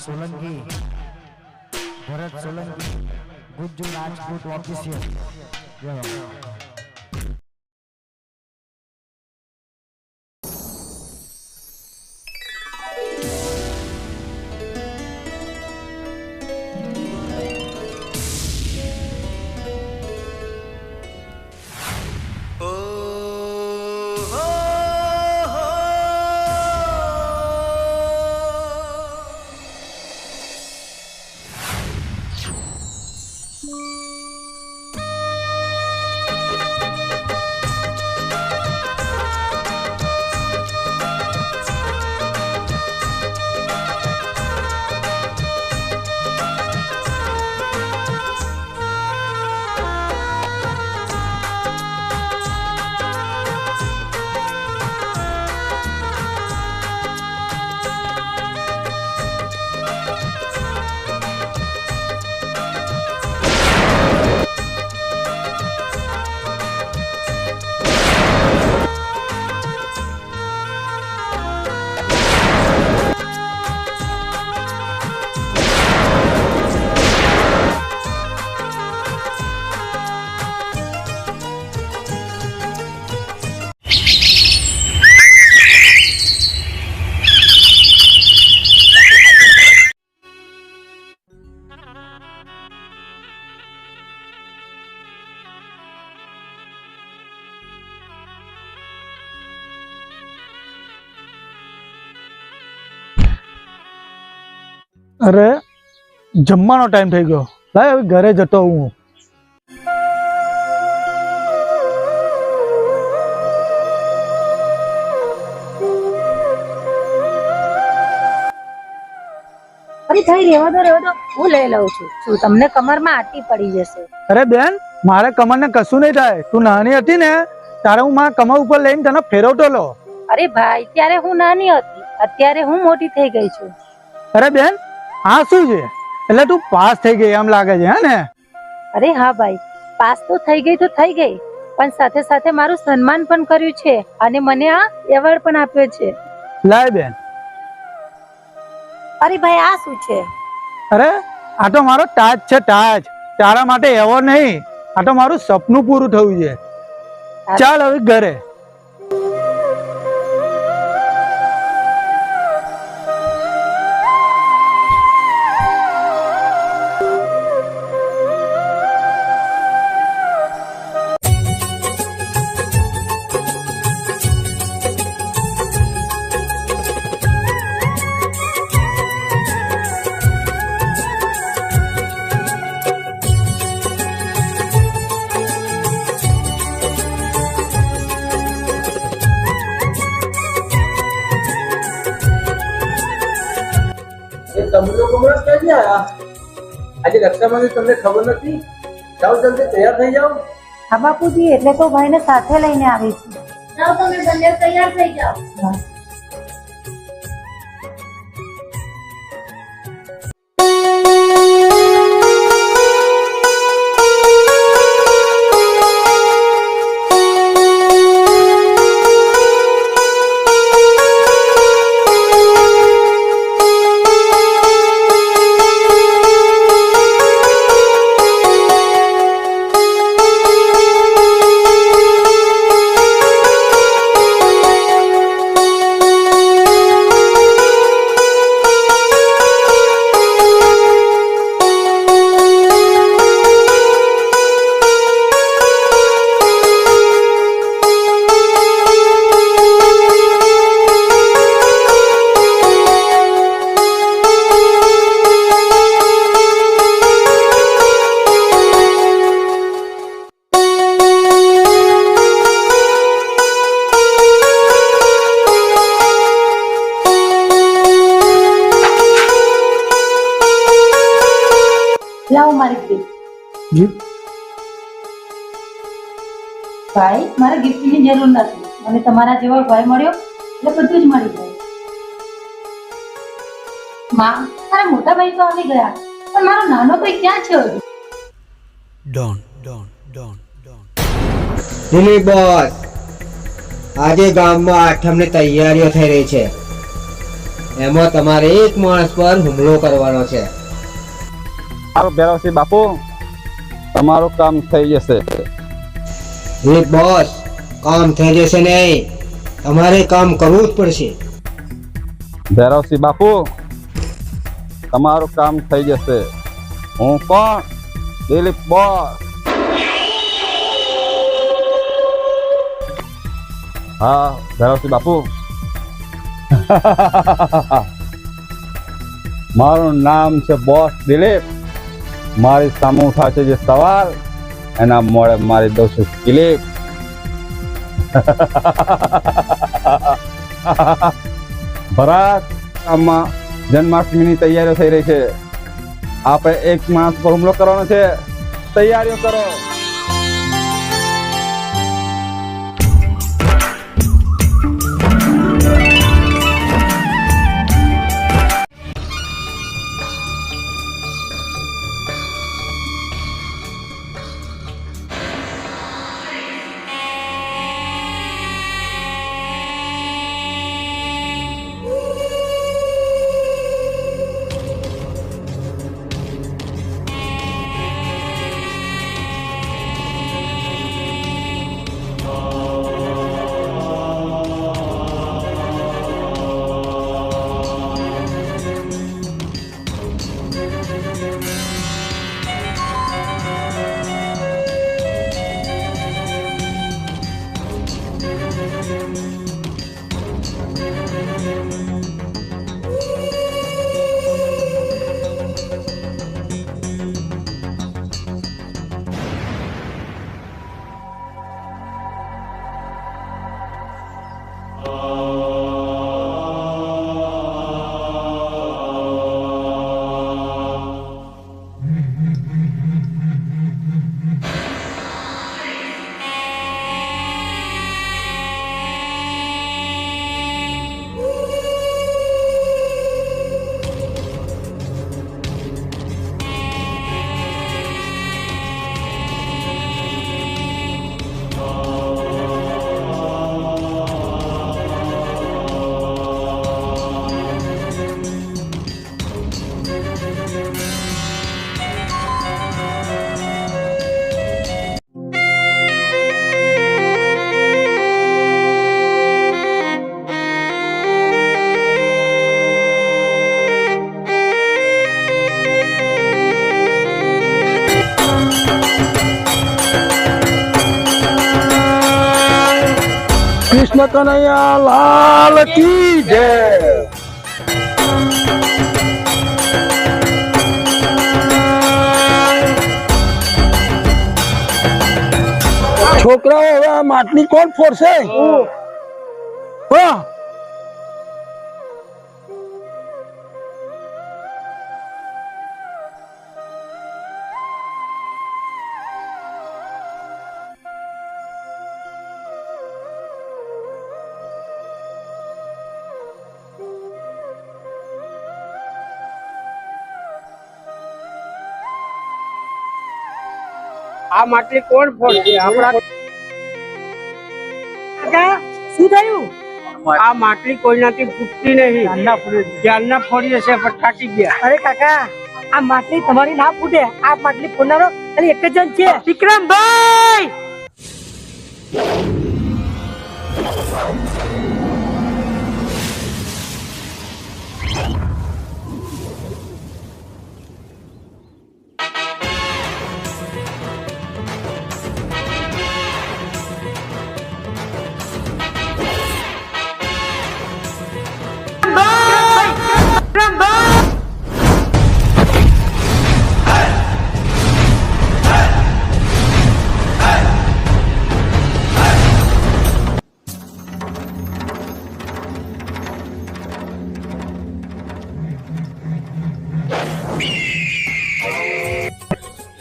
Solanki, Bharat Solanki, Gujju Rajput official. અરે જમવાનો time થઈ ગયો, લાય હવે ઘરે જતો હું. અરે થઈ રહેવા દો હું લઈ લઉં છું. શું તમને કમરમાં આટી પડી જશે? અરે બેન, મારે કમરને કશું નહીં થાય. તું નાની હતી ને ત્યારે હું મારા કમર ઉપર લઈને તને ફેરવતો લો. અરે ભાઈ, ત્યારે હું નાની હતી, અત્યારે હું મોટી થઈ ગઈ છું. અરે બેન, આ શું છે? એટલે તું પાસ થઈ ગઈ એમ લાગે છે, હે ને? અરે હા ભાઈ, પાસ તો થઈ ગઈ, પણ સાથે સાથે મારું સન્માન પણ કર્યું છે અને મને આ એવોર્ડ પણ આપ્યો છે. લાય બેન. અરે ભાઈ, આ શું છે? અરે આ તો મારો તાજ છે, તાજ. તારા માટે એવોર્ડ નહીં, આ તો મારું સપનું પૂરું થયું છે. ચાલ હવે ઘરે. તમે લોકો હમણાં ક્યાંથી આવ્યા? આજે રક્ષાબંધન તમને ખબર નથી? જાઓ જલ્દી તૈયાર થઈ જાઓ. હા બાપુજી, એટલે તો ભાઈને સાથે લઈને આવી છું. જાઓ, તમે બંને તૈયાર થઈ જાઓ. લાવો મારી ગિફ્ટ. ભાઈ, મારે ગિફ્ટની જરૂર નથી. મને તમારા જેવો ભાઈ મળ્યો એટલે બધું જ મળી જાય. માં, તારા મોટા ભાઈ તો આવી ગયા, પણ મારો નાનો ભાઈ ક્યાં છે હજુ? દિલીપ બોસ, આજે ગામમાં આઠમની તૈયારીઓ થઈ રહી છે. એમાં તમારે એક માણસ પર હુમલો કરવાનો છે. મારો ભેરવસિંહ બાપુ, તમારું કામ થઈ જશે. એ બોસ, કામ થઈ જશે નહીં, તમારે કામ કરવું જ પડશે. ભેરવસિંહ બાપુ, તમારું કામ થઈ જશે. હું કોણ? દિલીપ બોસ. હા ભેરવસિંહ બાપુ, મારું નામ છે બોસ દિલીપ. મારી સામે ઉઠાશે જે સવાલ એના મોડે મારી દઉં છું ક્લિપ. ભરત, આમાં જન્માષ્ટમીની તૈયારીઓ થઈ રહી છે. આપણે એક માણસ પર હુમલો કરવાનો છે. તૈયારીઓ કરો. કૃષ્ણ કનૈયા લાલ કી જય. છોકરાઓ, હવે આ માટલી કોણ ફોડશે? હા, આ માટલી કોણ ફોડશે? આપણા શું થયું? આ માટલી કોઈનાથી ફૂટતી નહીં. જ્ઞાનના ફોડીએ છે પણ થાકી ગયા. અરે કાકા, આ માટલી તમારી ના ફૂટે. આ માટલી ફોડનારો ખાલી એક જ જણ છે, વિક્રમભાઈ.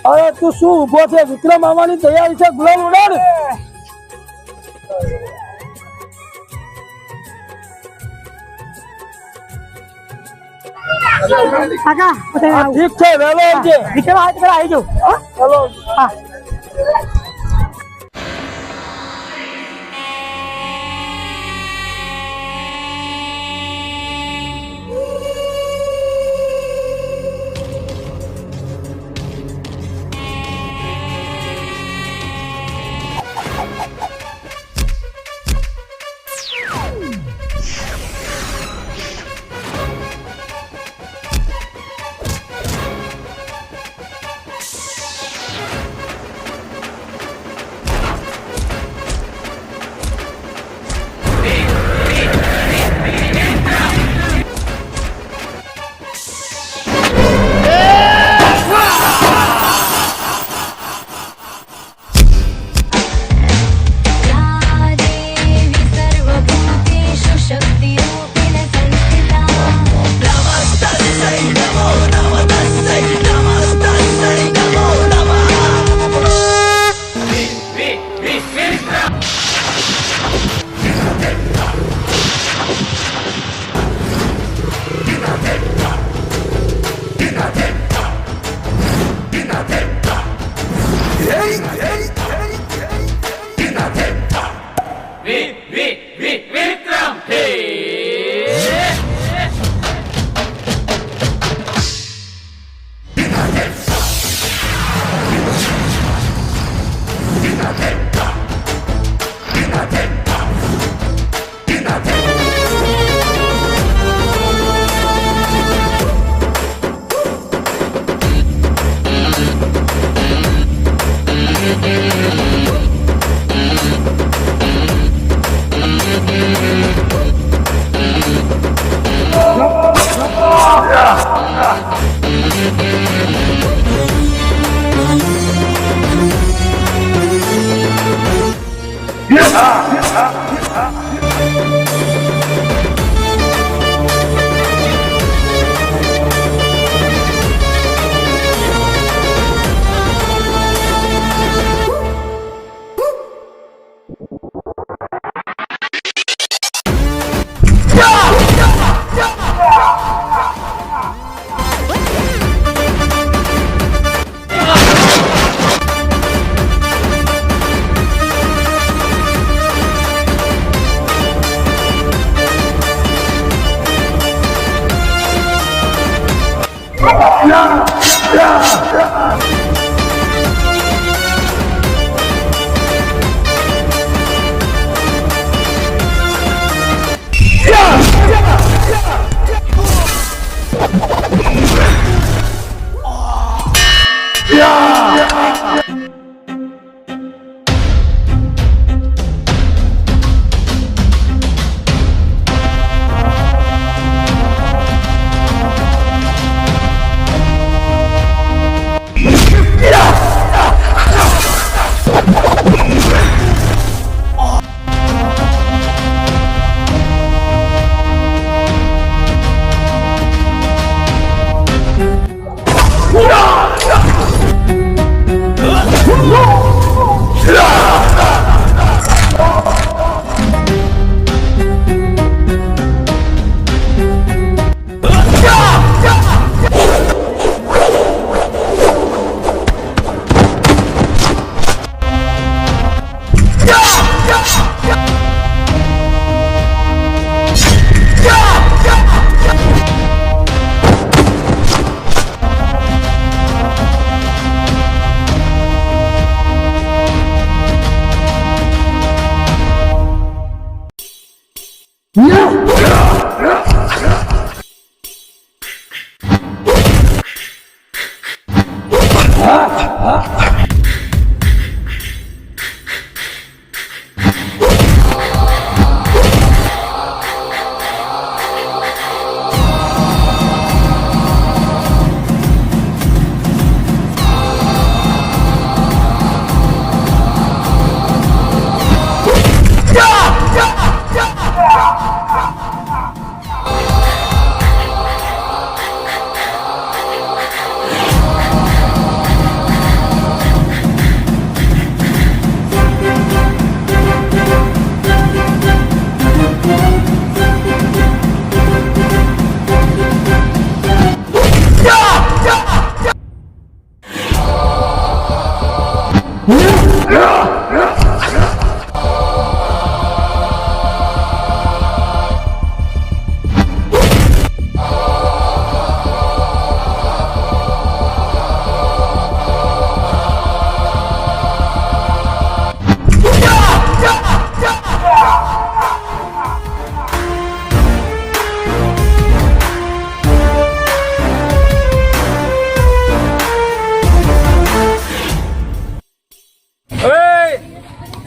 અરે તું શું ઉભો છે? વિક્રમ આવવાની તૈયારી છે. ગુલામ ઉડાડ. કાકા, ઠીક છે, વહેલો આવજે. વિક્રમ હાથ પર આવી જાઓ. ચલો. હા.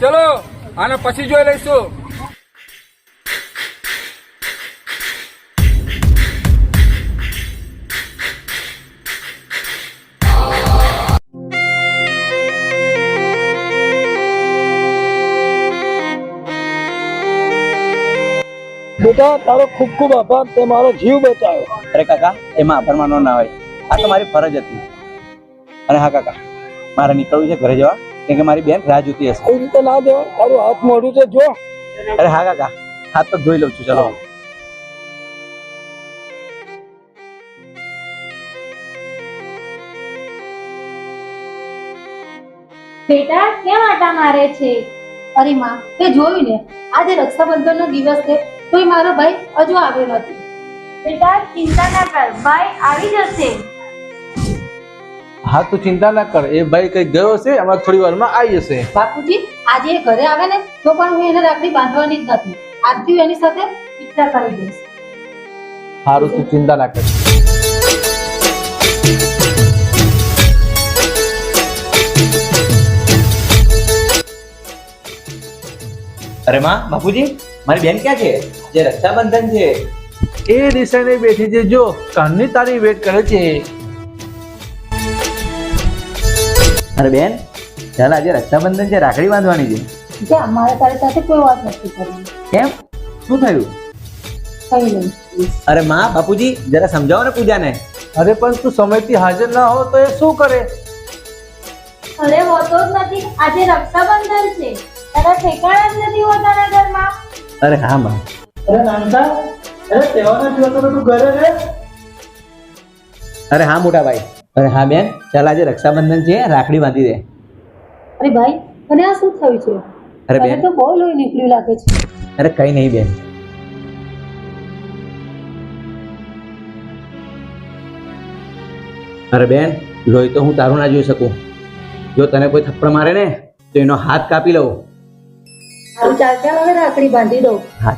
ચલો આને પછી જોઈ લઈશું. બેટા તારો ખૂબ ખૂબ આભાર, તે મારો જીવ બચાવ્યો. અરે કાકા, એમાં આભાર માનવો ના હોય, આ તો મારી ફરજ હતી. અને હા કાકા, મારે નીકળવું છે ઘરે જવા, કેમ કે મારી બેન રાહ જોતી હશે. એ રીતે ના જવાય, તારું હાથ મોઢું છે જો. અરે હા કાકા, હાથ તો ધોઈ લઉં છું. ચલો. બેટા કેમ આટા મારે છે? અરે માં, તે જોયું ને, આજે રક્ષાબંધનનો દિવસ છે તોય મારો ભાઈ હજુ આવ્યો નથી. બેટા ચિંતા ના કર, ભાઈ આવી જશે. હા તું ચિંતા ના કર, એ ભાઈ કઈ ગયો છે, હમણાં થોડી વારમાં આવી જશે. બાપુજી, આજે એ ઘરે આવે ને તો પણ હું એને રાખડી બાંધવાની જ નથી. આજથી હું એની સાથે પિક્ચર કરી દઈશ. સારું, તું ચિંતા ના કર. અરે માં, બાપુજી, મારી બેન ક્યાં છે? જે રક્ષાબંધન છે. એ દિશાને બેઠી છે, જો કાનની તારી વેટ કરે છે. અરે બેન, ચાલ આજે રક્ષાબંધન છે, રાખડી બાંધવાની છે. જ્યાં મારે તારી સાથે કોઈ વાત નથી કરવી. કેમ? શું થયું? કઈ નહીં. અરે માં, બાપુજી, જરા સમજાવો ને પૂજાને. અરે પણ તું સમયથી હાજર ના હો તો એ શું કરે? અરે હોતો જ નથી, આજે રક્ષાબંધન છે. તારા ઠેકાણા જ નથી હોતા ઘરમાં. અરે હા માં. અરે નાનકા, અરે તહેવારના દિવસે તો તું ઘરે રહે. અરે હા મોટા ભાઈ. અરે હા બેન, ચાલ આજે રક્ષાબંધન છે, રાખડી બાંધી દે. અરે ભાઈ, મને આ શું થયું છે? અરે મને બેન, તો બહુ લોહી નીકળ્યું લાગે છે. અરે કઈ નહીં બેન. અરે બેન, લોહી તો હું તારું ના જોઈ શકું. જો તને કોઈ થપ્પડ મારે ને તો એનો હાથ કાપી લઉં. સારું, ચાલ ચાલ હવે રાખડી બાંધી દઉં. હા.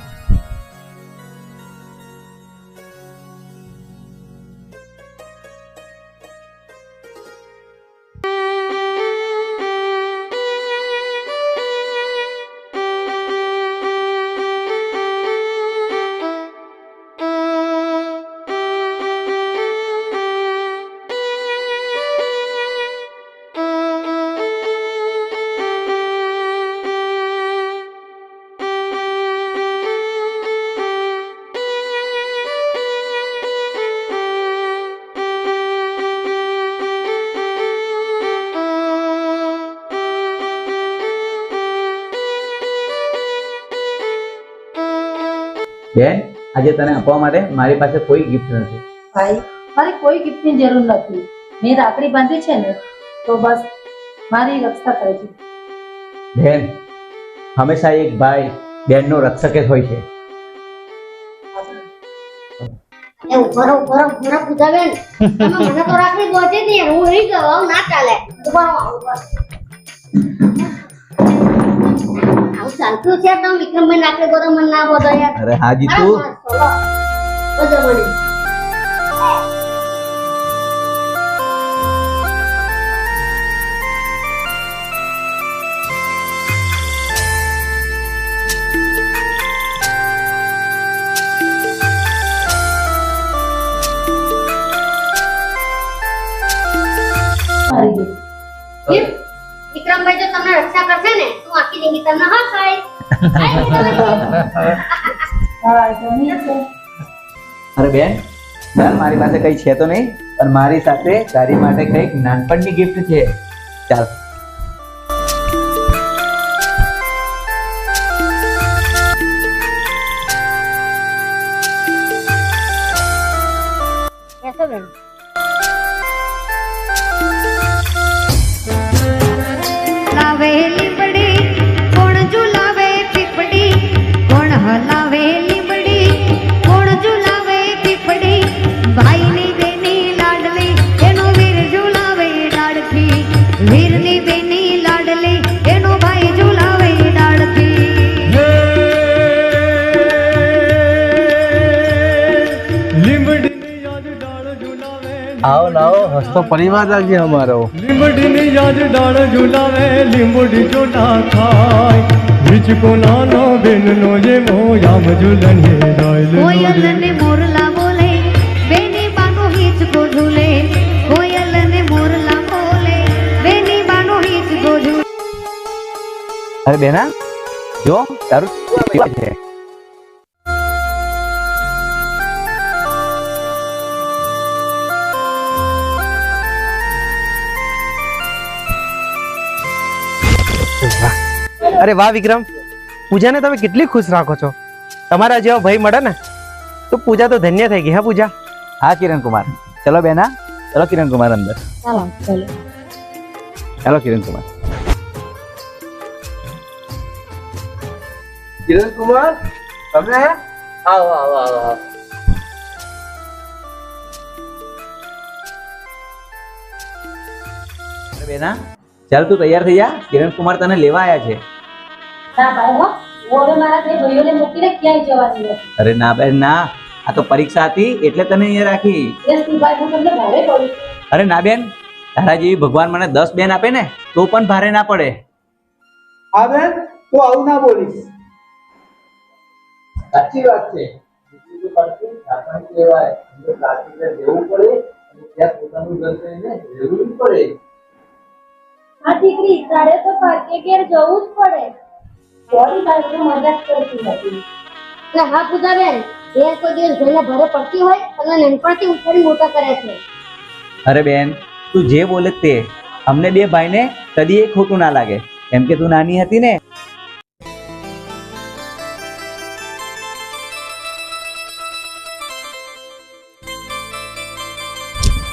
બેન, આજે તને આપવા માટે મારી પાસે કોઈ ગિફ્ટ નથી. ભાઈ, મારે કોઈ ગિફ્ટની જરૂર નથી. મેં રાખડી બાંધી છે ને તો બસ મારી રક્ષા કરે છે. બેન, હંમેશા એક ભાઈ બેનનો રક્ષક જ હોય છે. એ ઉભરો પૂજાબેન, તમે મને તો રાખડી પહોંચી દે, હું રહી ગયો, આવું ના ચાલે. આવું ચાલતું છે તો વિક્રમભાઈ રાખડી બોલો મને ના બોલો યાર. અરે હા જીતુ. બોલો મને. વિક્રમભાઈ જો તમને રક્ષા કરશે ને તો આખી જિંદગી તમને હા ખાય. અરે બેન, ચાલ મારી પાસે કઈ છે તો નહીં, પણ મારી સાથે તારી માટે કઈક નાનપણની ગિફ્ટ છે. ચાલ. બેસો બેન. લાવે લીમડી કોણ ઝુલાવે પીપડી, કોણ હલાવે લીમડી કોણ ઝુલાવે પીપડી, ભાઈની બેની લાડલી એનો વીર ઝુલાવે ડાળખી, વીરની બેની લાડલી એનો ભાઈ ઝુલાવે ડાળખી. आओ लाओ, हंसतो परिवार આજે અમારો. લીંબડીની યાદ ડાળ ઝુલાવે, લીંબડી જો ના ખાય, હિચકો નાનો બેનનો જે મોયામ ઝુલને કોયલ ને મોરલા બોલે, બેની બાનો હિચકો ઝૂલે, કોયલ ને મોરલા બોલે, બેની બાનો હિચકો ઝૂલે. અરે બેના, જો તારું છે. અરે વાહ વિક્રમ, પૂજાને તમે કેટલી ખુશ રાખો છો. તમારા જેવો ભાઈ મળે ને તો પૂજા તો ધન્ય થઈ ગઈ. હા પૂજા. હા કિરણ કુમાર, ચલો બેના, ચલો કિરણ કુમાર અંદર. ચાલો ચાલો. ચલો કિરણ કુમાર. કિરણ કુમાર તમે આવો આવો આવો આવો. અરે બેના ચાલ તું તૈયાર થઈ જા, કિરણ કુમાર તને લેવા આવ્યા છે. ના ભાઈ હો, હું હવે મારા બે ભાઈઓને મૂકીને ક્યાંય જવાની નથી. અરે ના બેન ના, આ તો પરીક્ષા હતી એટલે તને અહીંયા રાખી. એસથી ભાઈ હું તમને ભારે પડું છું. અરે ના બેન, તારા જેવી ભગવાન મને 10 બેન આપે ને તો પણ ભારે ના પડે. હા બેન, તું આવું ના બોલીશ. સાચી વાત છે. બીજું પાછું આપણને કહેવાય એટલે પ્લાસ્ટિકને દેવું પડે અને ત્યાં પોતાનું ઘર કરીને રહેવું પડે. આ દીકરી તારે તો ભાગ્ય ઘેર જવું જ પડે. સોરી ભાઈ, હું મજાક કરતી હતી. એટલે હા પૂજાબેન, એ કોઈ દિવસ ઘરના ભરે પડતી હોય અને નાનપણથી ઉછેરી મોટા કરે છે. અરે બેન, તું જે બોલે તે, અમને બે ભાઈને કદી એ ખોટું ના લાગે, કેમ કે તું નાની હતી ને.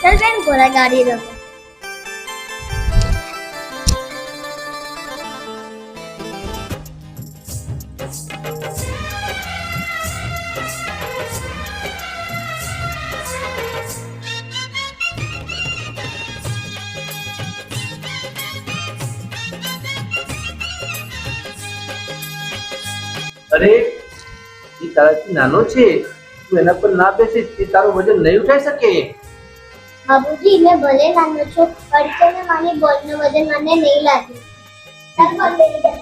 ચાલ બેન, ઘોડા ગાડી રમો. અરે એ તારાથી નાનો છે, તું એના પર ના બેસીસ, એ તારું વજન નહીં ઉઠાઈ શકે. બાબુજી, મેં ભલે નાનો છું પણ છે ને મારી બોલનું વજન મને નહીં લાગે. ચાલ બોલ લઈ જા.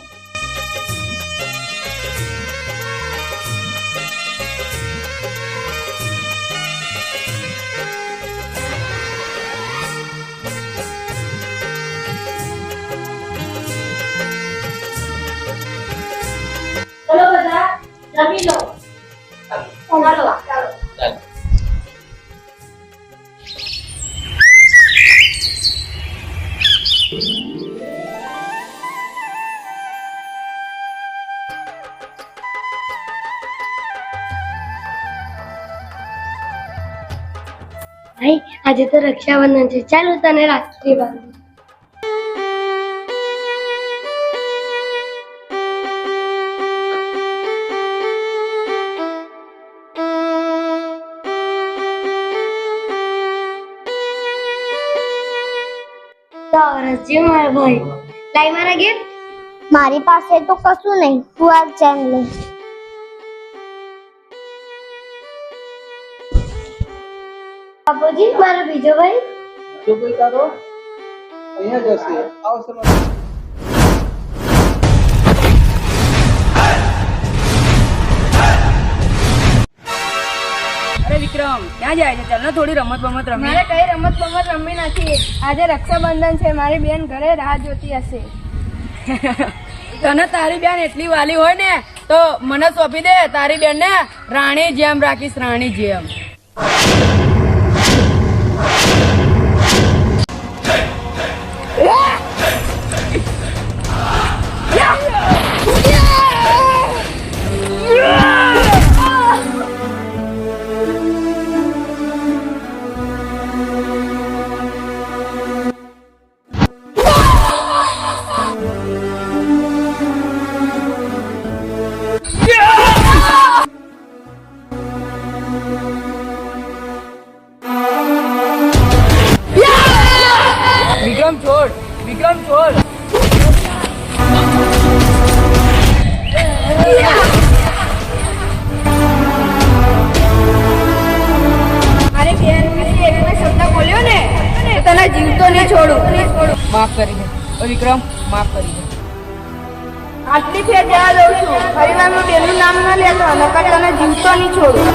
ચલો બધા જમી લો. ચાલો ચાલો. ભાઈ, આજે તો રક્ષાબંધન છે, ચાલ હું તને રાખડી બાંધું. રસજી મારા ભાઈ, લાઈ મારા ગિફ્ટ. મારી પાસે તો કશું નહીં, તું આ ચેન લે. બાપુજી, મારો બીજો ભાઈ. જો કોઈ તારો અહીંયા જ હશે. આવશે મને. અરે વિક્રમ, ક્યાં જાય છે? ચાલ ને થોડી રમત બમત રમી. મારે કઈ રમત બમત રમવી નથી. આજે રક્ષાબંધન છે, મારી બેન ઘરે રાહ જોતી હશે. તને તારી બેન એટલી વાલી હોય ને તો મને સોંપી દે. તારી બેન ને રાણી જેમ રાખીશ, રાણી જેમ. વિક્રમ છોડ, વિક્રમ છોડ. અરે ઘેર એક શબ્દ બોલ્યો ને તો તને જીવતો નહીં છોડું. માફ કરી દે વિક્રમ, માફ કરી દે. આટલી ફેર જવા દઉં છું, ફરી વાર હું બેનું નામ ન લેતો, નકર તને જીવતો નહીં છોડું.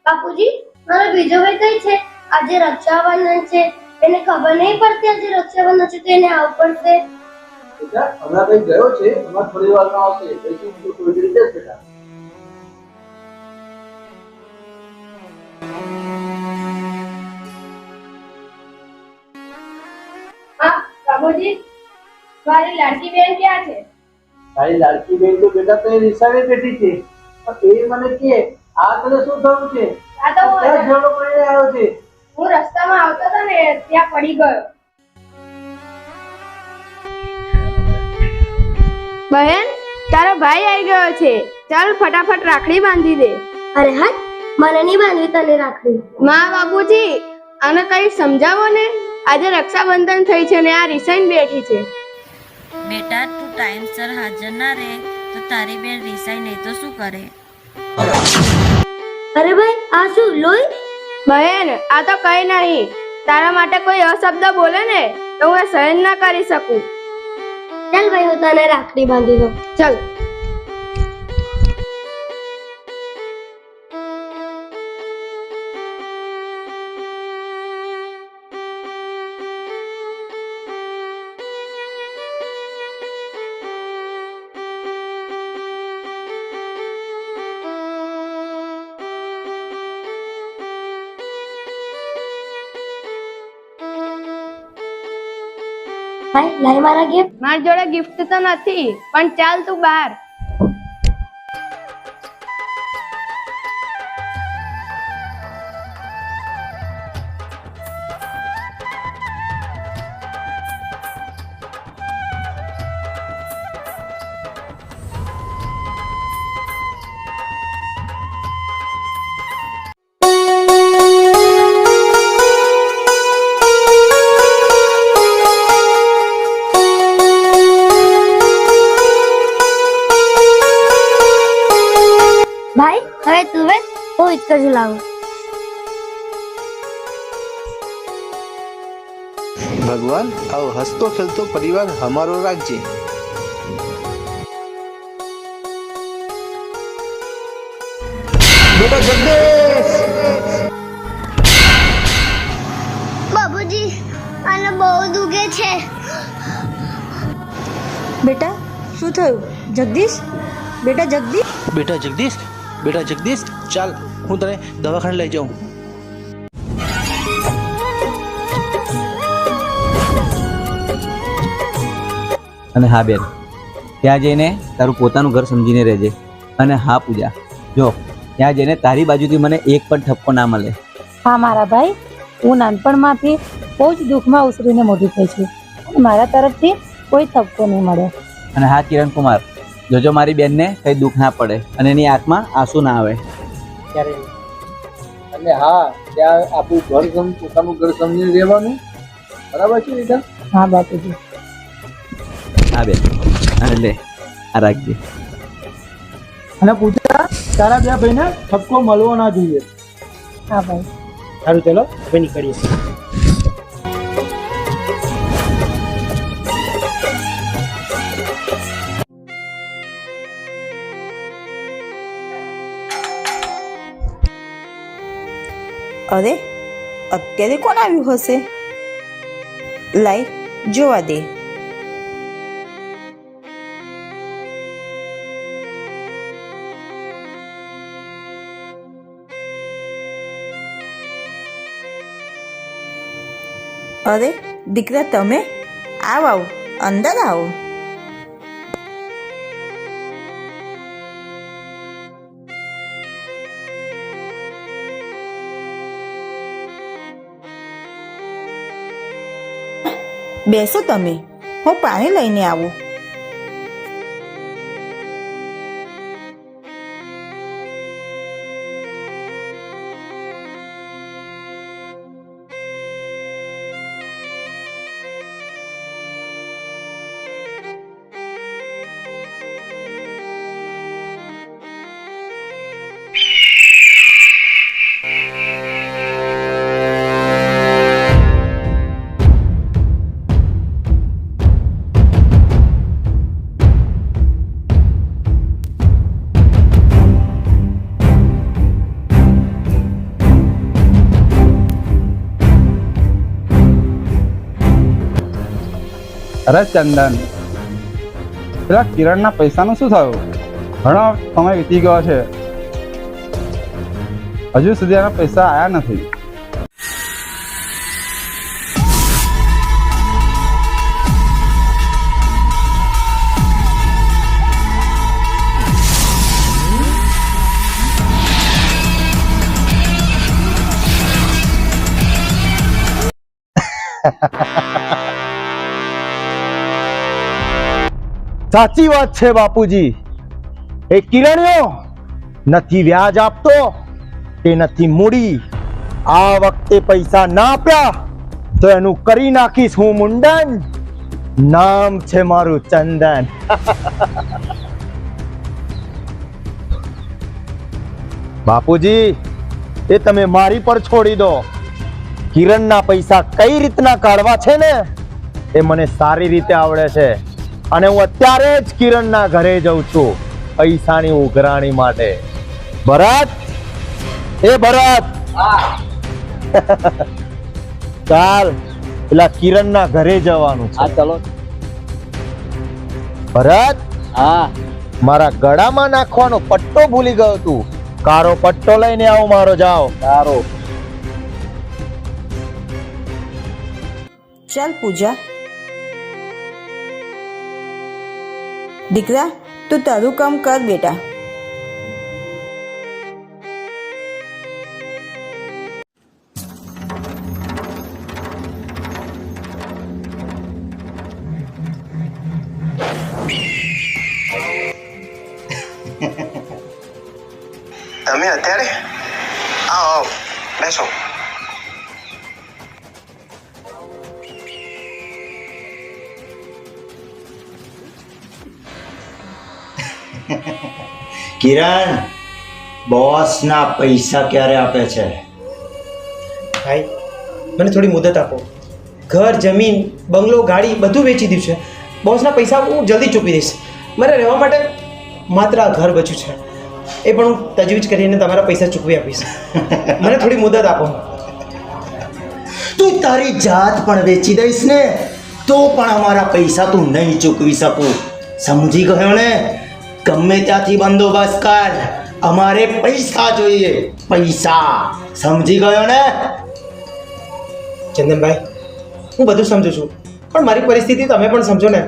બાપુજી, મારો બીજો ભાઈ કઈ છે? આજે રક્ષાબંધન છે, એને ખબર નહીં પડતી આજે રક્ષાબંધન છે તો એને આવવું પડશે. બેટા, હમણાં કઈ ગયો છે, હમણાં થોડી વારમાં આવશે. પછી હું તો થોડી રીતે જ બેટા. હા બાબુજી, મારી લાડકી બેન ક્યાં છે? તારી લાડકી બેન તો બેટા તો એ રિક્ષામાં બેઠી છે, પણ એ મને કે આ તને શું થયું છે? આ તો ક્યાં ઝઘડો કરીને આવ્યો છે? હું રસ્તામાં આવતો હતો ને ત્યાં પડી ગયો. બહેન, તારો ભાઈ આવી ગયો છે. ચાલ ફટાફટ રાખડી બાંધી દે. અરે હા, મને નહીં બાંધવી તને રાખડી. માં બાપુજી, આને કઈ સમજાવો ને. આજે રક્ષાબંધન થઈ છે ને આ રિસાઈને બેઠી છે. બેટા, તું ટાઈમસર હાજર ના રહે તો તારી બેન રિસાઈ નહીં તો શું કરે? અરે ભાઈ, આ શું લોહી? બહેન, આ તો કઈ નહીં. તારા માટે કોઈ અશબ્દ બોલે ને તો હું સહન ના કરી શકું. ચાલ ભાઈ, હું તને રાખડી બાંધી દઉં. ચલ. ભાઈ, લાઈ મારા ગિફ્ટ. મારી જોડે ગિફ્ટ તો નથી, પણ ચાલ તું બહાર. ભાઈ, હવે તું વેચ, હું હિચકા ઝુલાવું. ભગવાન, આવો હસતો ખેલતો પરિવાર હમારો રાખજે. બેટા જગદીશ! બાબુજી, આને બહુ દુખે છે. બેટા, શું થયું? જગદીશ, બેટા જગદીશ. બેટા જગદીશ, બેટા જગદીશ, ચાલ હું તને દવાખાને લઈ જાઉં. અને હા બેન, ત્યાં જઈને તારું પોતાનું ઘર સમજીને રહેજે. અને હા પૂજા, જો ત્યાં જઈને તારી બાજુથી મને એક પણ ઠપકો ના મળે. હા મારા ભાઈ, હું નાનપણમાંથી બહુ જ દુઃખમાં ઉછરીને મોટી થઈ છું. અને મારા તરફથી કોઈ ઠપકો નહીં મળ્યો. અને હા કિરણ કુમાર, જોજો મારી બેનને કઈ દુઃખ ના પડે અને એની આંખમાં આંસુ ના આવે. અને હા, ત્યાં આપણું ઘર પોતાનું ઘર સમજીને રહેવાનું. બરાબર છે બેટા? હા બાપુજી. હા બેન, અને લે આ રાખજે. અને પૂજા, તારા બે ભાઈને ઠપકો મળવો ના જોઈએ. હા ભાઈ. સારું, ચલો હવે નીકળીએ. અરે, અત્યારે કોણ આવ્યું હશે? લાઈ જોવા દે. અરે દીકરા, તમે આવો, અંદર આવો. બેસો તમે, હું પાણી લઈને આવું. અરે ચંદન, પેલા કિરણના પૈસાનું શું થયું? ઘણો સમય વીતી ગયો છે, હજુ સુધી એના પૈસા આવ્યા નથી. સાચી વાત છે બાપુજી. એ કિરણ્યો નથી વ્યાજ આપતો તે નથી મૂડી. આ વખતે પૈસા ના આપ્યા તો એનું કરી નાખીશ હું મુંડન. નામ છે મારું ચંદન. બાપુજી એ તમે મારી પર છોડી દો. કિરણના પૈસા કઈ રીતના કાઢવા છે ને એ મને સારી રીતે આવડે છે અને હું અત્યારે જ કિરણના ઘરે જઉં છું પૈસાની ઉઘરાણી માટે. ભરત, એ ભરત, ચાલ પેલા કિરણના ઘરે જવાનું છે. ચલો. ભરત, હા, મારા ગળામાં નાખવાનો પટ્ટો ભૂલી ગયો તું. કારો પટ્ટો લઈને આવો મારો. જાઓ. સારો. ચાલ પૂજા, દીકરા તું તારું કામ કર બેટા. તમે અત્યારે આવો, બેસો. કિરણ, બોસના પૈસા ક્યારે આપે છે? ભાઈ મને થોડી મુદત આપો. ઘર, જમીન, બંગલો, ગાડી બધું વેચી દીધું છે. બોસના પૈસા હું જલ્દી ચૂકવી દઈશ. મારે રહેવા માટે માત્ર આ ઘર બચ્યું છે, એ પણ હું તજવીજ કરીને તમારા પૈસા ચૂકવી આપીશ. મને થોડી મુદત આપો. તું તારી જાત પણ વેચી દઈશ ને તો પણ અમારા પૈસા તું નહીં ચૂકવી શકું. સમજી ગયો ને? ગમે ત્યાંથી બંદોબસ્ત કર, અમારે પૈસા જોઈએ. પૈસા. સમજી ગયો ને? ચંદનભાઈ, હું બધું સમજુ છું, પણ મારી પરિસ્થિતિ તમે પણ સમજો ને.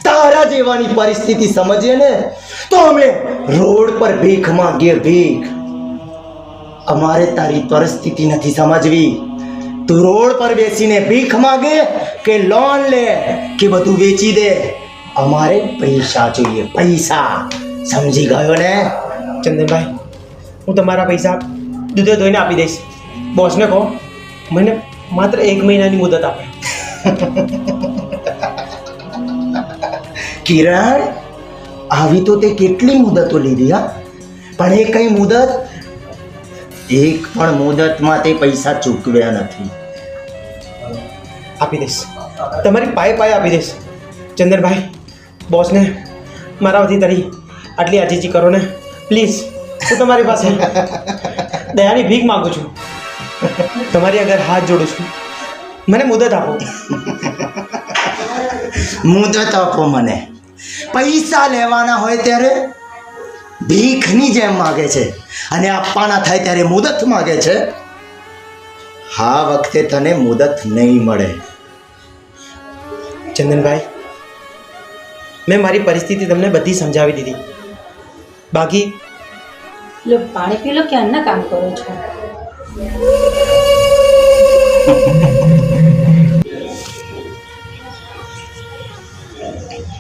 તારા જેવાની પરિસ્થિતિ સમજીએ ને તો અમે રોડ પર ભીખ માંગીએ. ભીખ. અમારે તારી પરિસ્થિતિ નથી સમજવી. તું રોડ પર બેસીને ભીખ માંગે કે લોન લે કે બધું વેચી દે, અમારે પૈસા જોઈએ. પૈસા. સમજી ગયો ને? ચંદનભાઈ, હું તમારા પૈસા દૂધે ધોઈને આપી દઈશ. બોસને કહો મને માત્ર 1 મહિનાની મુદત આપે. કિરણ, આવી તો તે કેટલી મુદતો લીધી હા, પણ એ કઈ મુદત, એક પણ મુદતમાં તે પૈસા ચૂકવ્યા નથી. આપી દઈશ, તમારી પાયે પાયે આપી દઈશ. ચંદનભાઈ, બોસને મારા વતી તારી આટલી આજીજી કરો ને પ્લીઝ. હું તમારી પાસે દયાની ભીખ માંગુ છું. તમારી આગળ હાથ જોડું છું. મને મુદત આપો. મુદત આપો મને. પૈસા લેવાના હોય ત્યારે ભીખની જેમ માગે છે અને આપવાના થાય ત્યારે મુદત માગે છે. આ વખતે તને મુદત નહીં મળે. ચંદનભાઈ, મેં મારી પરિસ્થિતિ તમને બધી સમજાવી દીધી. બાકી લો પાણી પી લો, ક્યારના કામ કરો છો?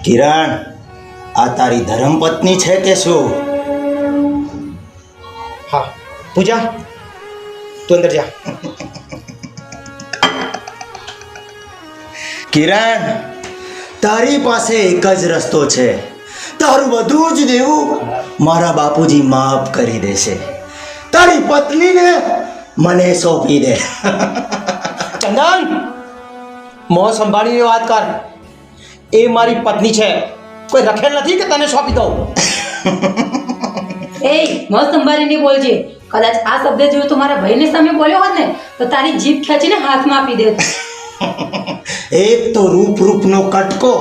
કિરણ, આ તારી ધર્મપત્ની છે કે શું? હા. પૂજા, તું અંદર જા. કિરણ, તારી પાસે એક જ રસ્તો છે. તારું બધું જ દેવું મારા બાપુજી માફ કરી દેશે. તારી પત્નીને મને સોંપી દે. ચંદન, મોં સંભાળીને વાત કર. એ મારી પત્ની છે, કોઈ રખેલ નથી કે તને સોંપી દઉં. એ મોં સંભાળીને બોલજે. કદાચ આ શબ્દ જો તું મારા ભાઈની સામે બોલ્યો હોત ને તો તારી જીભ ખેંચીને હાથમાં આપી દેત. એક તો રૂપનો કટકો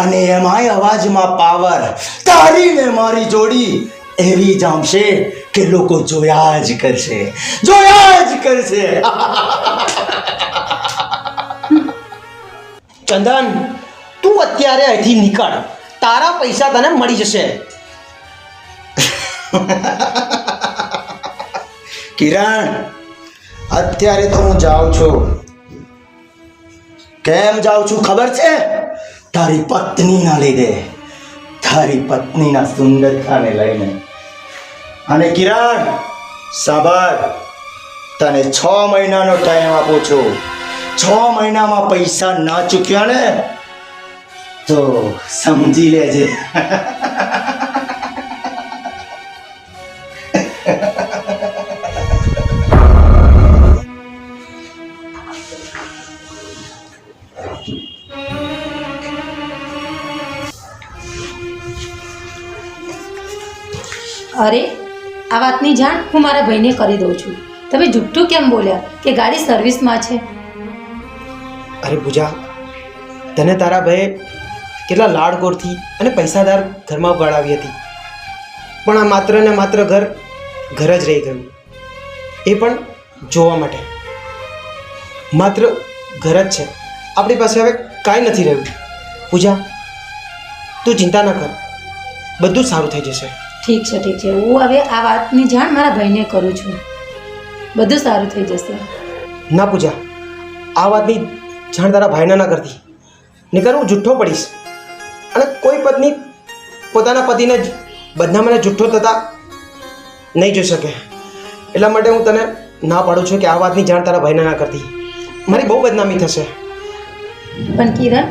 અને એમાંય અવાજમાં પાવર. તારી ને મારી જોડી એવી જામશે કે લોકો જોયા જ કરશે. જોયા જ કરશે. ચંદન, તું અત્યારે અહીંથી નીકળ. તારા પૈસા તને મળી જશે. કિરણ, અત્યારે તો હું જાઉં છું. કેમ જાઉં છું ખબર છે? તારી પત્નીના લીધે, તારી પત્નીના સુંદરતાને લઈને. અને કિરણ સાંભળ, તને 6 મહિનાનો ટાઈમ આપું છું. 6 મહિનામાં પૈસા ના ચૂક્યા ને તો સમજી લેજે. અરે આ વાતની જાણ હું મારા ભાઈને કરી દઉં છું. તમે જુઠ્ઠું કેમ બોલ્યા કે ગાડી સર્વિસમાં છે? અરે પૂજા, તને તારા ભાઈએ કેટલા લાડકોરથી અને પૈસાદાર ઘરમાં વળાવી હતી, પણ આ માત્ર ને માત્ર ઘર જ રહી ગયું. એ પણ જોવા માટે. માત્ર ઘર જ છે, આપણી પાસે હવે કાંઈ નથી રહ્યું. પૂજા, તું ચિંતા ન કર, બધું સારું થઈ જશે. ઠીક છે. હું હવે આ વાતની જાણ મારા ભાઈને કરું છું. બધું સારું થઈ જશે. ના પૂજા, આ વાતની જાણ તારા ભાઈને ના કરતી, નહીંતર હું જુઠ્ઠો પડીશ. અને કોઈ પત્ની પોતાના પતિને બદનામ અને જુઠ્ઠો થતા નહીં જોઈ શકે. એટલા માટે હું તને ના પાડું છું કે આ વાતની જાણ તારા ભાઈને ના કરતી. મારી બહુ બદનામી થશે. પણ કિરણ,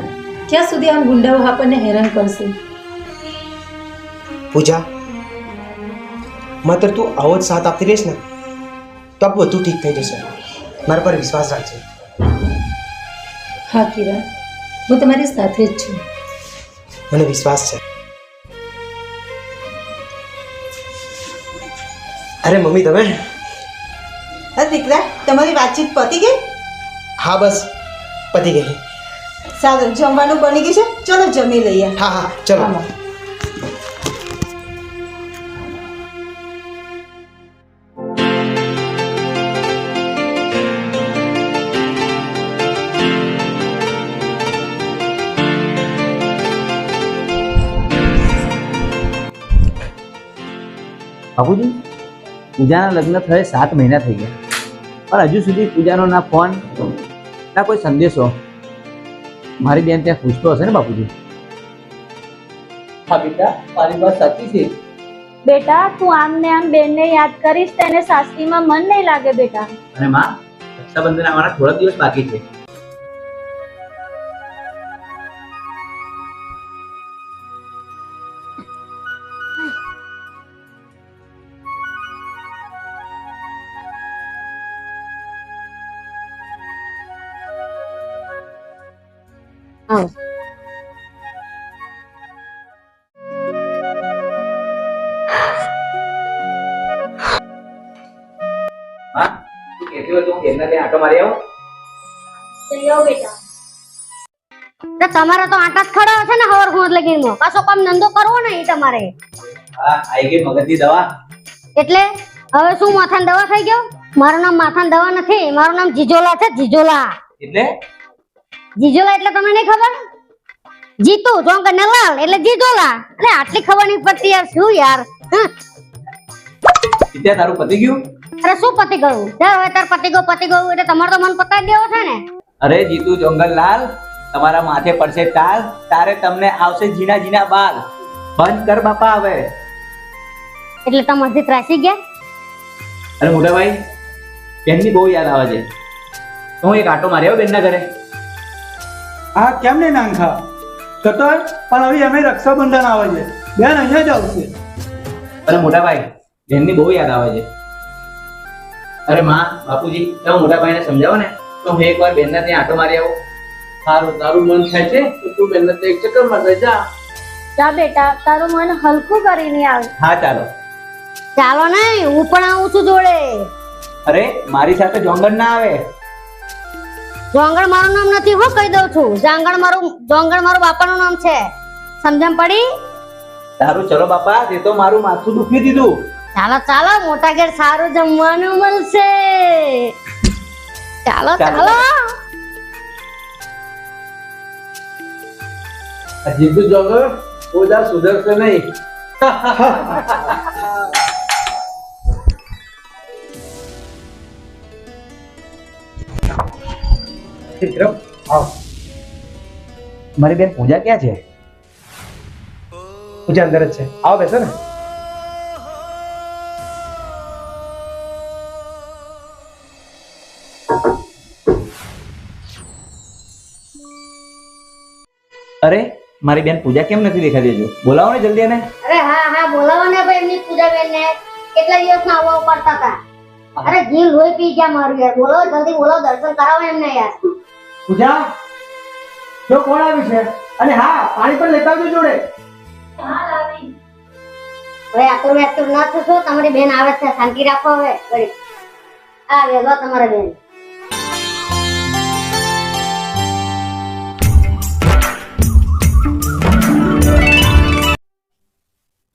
ક્યાં સુધી આમ ગુંડાઓ આપણને હેરાન કરશે? પૂજા, માત્ર તું આવો જ સાથ આપતી રહીશ ને તો આ બધું ઠીક થઈ જશે. મારા પર વિશ્વાસ રાખજે. હા કિરણ, હું તમારી સાથે જ છું. મને વિશ્વાસ છે. અરે મમ્મી, તમે? અરે દીકરા, તમારી વાતચીત પતી ગઈ? હા, બસ પતી ગઈ. સારું, જમવાનું બની ગયું છે, ચલો જમી લઈએ. હા, ચલો. બાપુજી, પૂજાના લગ્ન થયે 7 મહિના થઈ ગયા, પણ હજુ સુધી પૂજાનો ના ફોન ના કોઈ સંદેશો. મારી બેન ત્યાં પૂછતો હશે ને બાપુજી? હા બેટા, મારી વાત સાચી છે. બેટા, તું આમ ને આમ બેનને યાદ કરીશ તો એને સાસરીમાં મન નહીં લાગે બેટા. અને માં, રક્ષાબંધન આવવાના થોડા દિવસ બાકી છે. તમારે તો આટા જ ખડા છે ને હવાર હોદ લગીનો, પાછો કામ ધંધો કરવો ને તમારે. હા, આઈ ગઈ મગજની દવા. એટલે હવે શું માથાની દવા થઈ ગયો? મારું નામ માથાની દવા નથી, મારું નામ જીજોલા છે. જીજોલા એટલે? જીજોલા એટલે તમને નહીં ખબર? જીતુ જોંગ ને લાલ એટલે જીજોલા. અરે આટલી ખબર નહીં પડતી યાર, શું યાર? ત્યાં તારું પતી ગયું? અરે શું પતી ગયું? હવે તાર પતી ગયું એટલે તમારે તો મન પતાવી દેવો છે ને. અરે જીતુ જોંગલલાલ, તમારા માથે પડશે તાલ, તારે તમને આવશે જીના જીના બાલ. બંધ કર બાપા હવે. એટલે તમારથી ત્રાસી ગયા? અરે મોટા ભાઈ, બેનની બહુ યાદ આવે છે. તો હું એક આટો મારી આવ્યો બેનના ઘરે. હા, કેમ નહીં નાંખા કટોય, પણ હવે અમે રક્ષાબંધન આવે છે, બેન અહીંયા જ આવશે. અરે મોટા ભાઈ, બેનની બહુ યાદ આવે છે. અરે માં, બાપુજી, તમે મોટા ભાઈને સમજાવો ને તો હું એકવાર બેનના ત્યાં આટો મારી આવું. સારું, તારું મન થાય છે તો તું બેનને એક ચક્કર મારજે. જા જા બેટા, તારું મન હલકું કરીને આવ. હા ચાલો. ચાલો નહીં, હું પણ આવું છું જોડે. અરે મારી સાથે જોંગણ ના આવે. જોંગણ મારું નામ નથી, હું કહી દઉં છું. જોંગણ મારું બાપાનું નામ છે. સમજણ પડી? સારું ચલો બાપા, તે તો મારું માથું દુખી દીધું. ચાલો ચાલો, મોટા ઘેર સારું જમવાનું મળશે. ચાલો ચાલો. જીતુ જોગર ઓજા સુધરશે નહીં. મારી બેન પૂજા ક્યાં છે? પૂજા અંદર જ છે, આવો બેસો ને. અરે મારી બેન પૂજા કેમ નથી દેખાતી? હજુ બોલાવો ને જલ્દી એને. અરે હા બોલાવો ને ભાઈ એમની પૂજા બેન ને. કેટલા દિવસના આવવા પડતા હતા. અરે જીવ લોહી પી ગયા મારું યાર. બોલો જલ્દી બોલો, દર્શન કરાવો એમને યાર. પૂજા જો કોણ આવ્યું છે? અને હા, પાણી પણ લેતા આવજો જોડે. હવે આતુર ના થશો. તમારી બેન આવે છે, શાંતિ રાખો હવે. ઘડી આ વેલો તમારા બેન.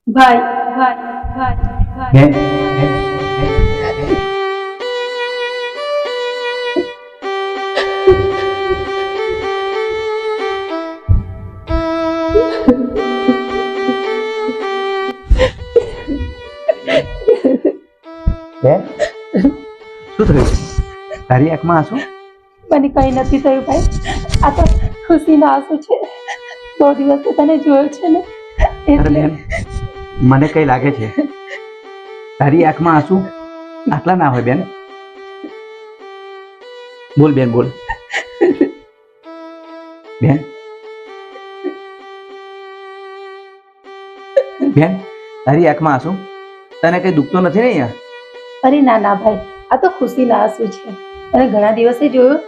ભાઈ શું થયું? તારી આંખમાં આંસુ? મને કઈ નથી થયું ભાઈ, આ તો ખુશીના આંસુ છે. બહુ દિવસ તને જોયો છે ને એટલે. મને કઈ લાગે છે. તારી આંખમાં આંસુ આટલા ના હોય બેન. બોલ બેન, બોલ બેન. બેન તારી આંખમાં આંસુ, તને કઈ દુખતો નથી ને અહીંયા? અરે ના ના ભાઈ, આ તો ખુશીના આંસુ છે. અને ઘણા દિવસે જોયું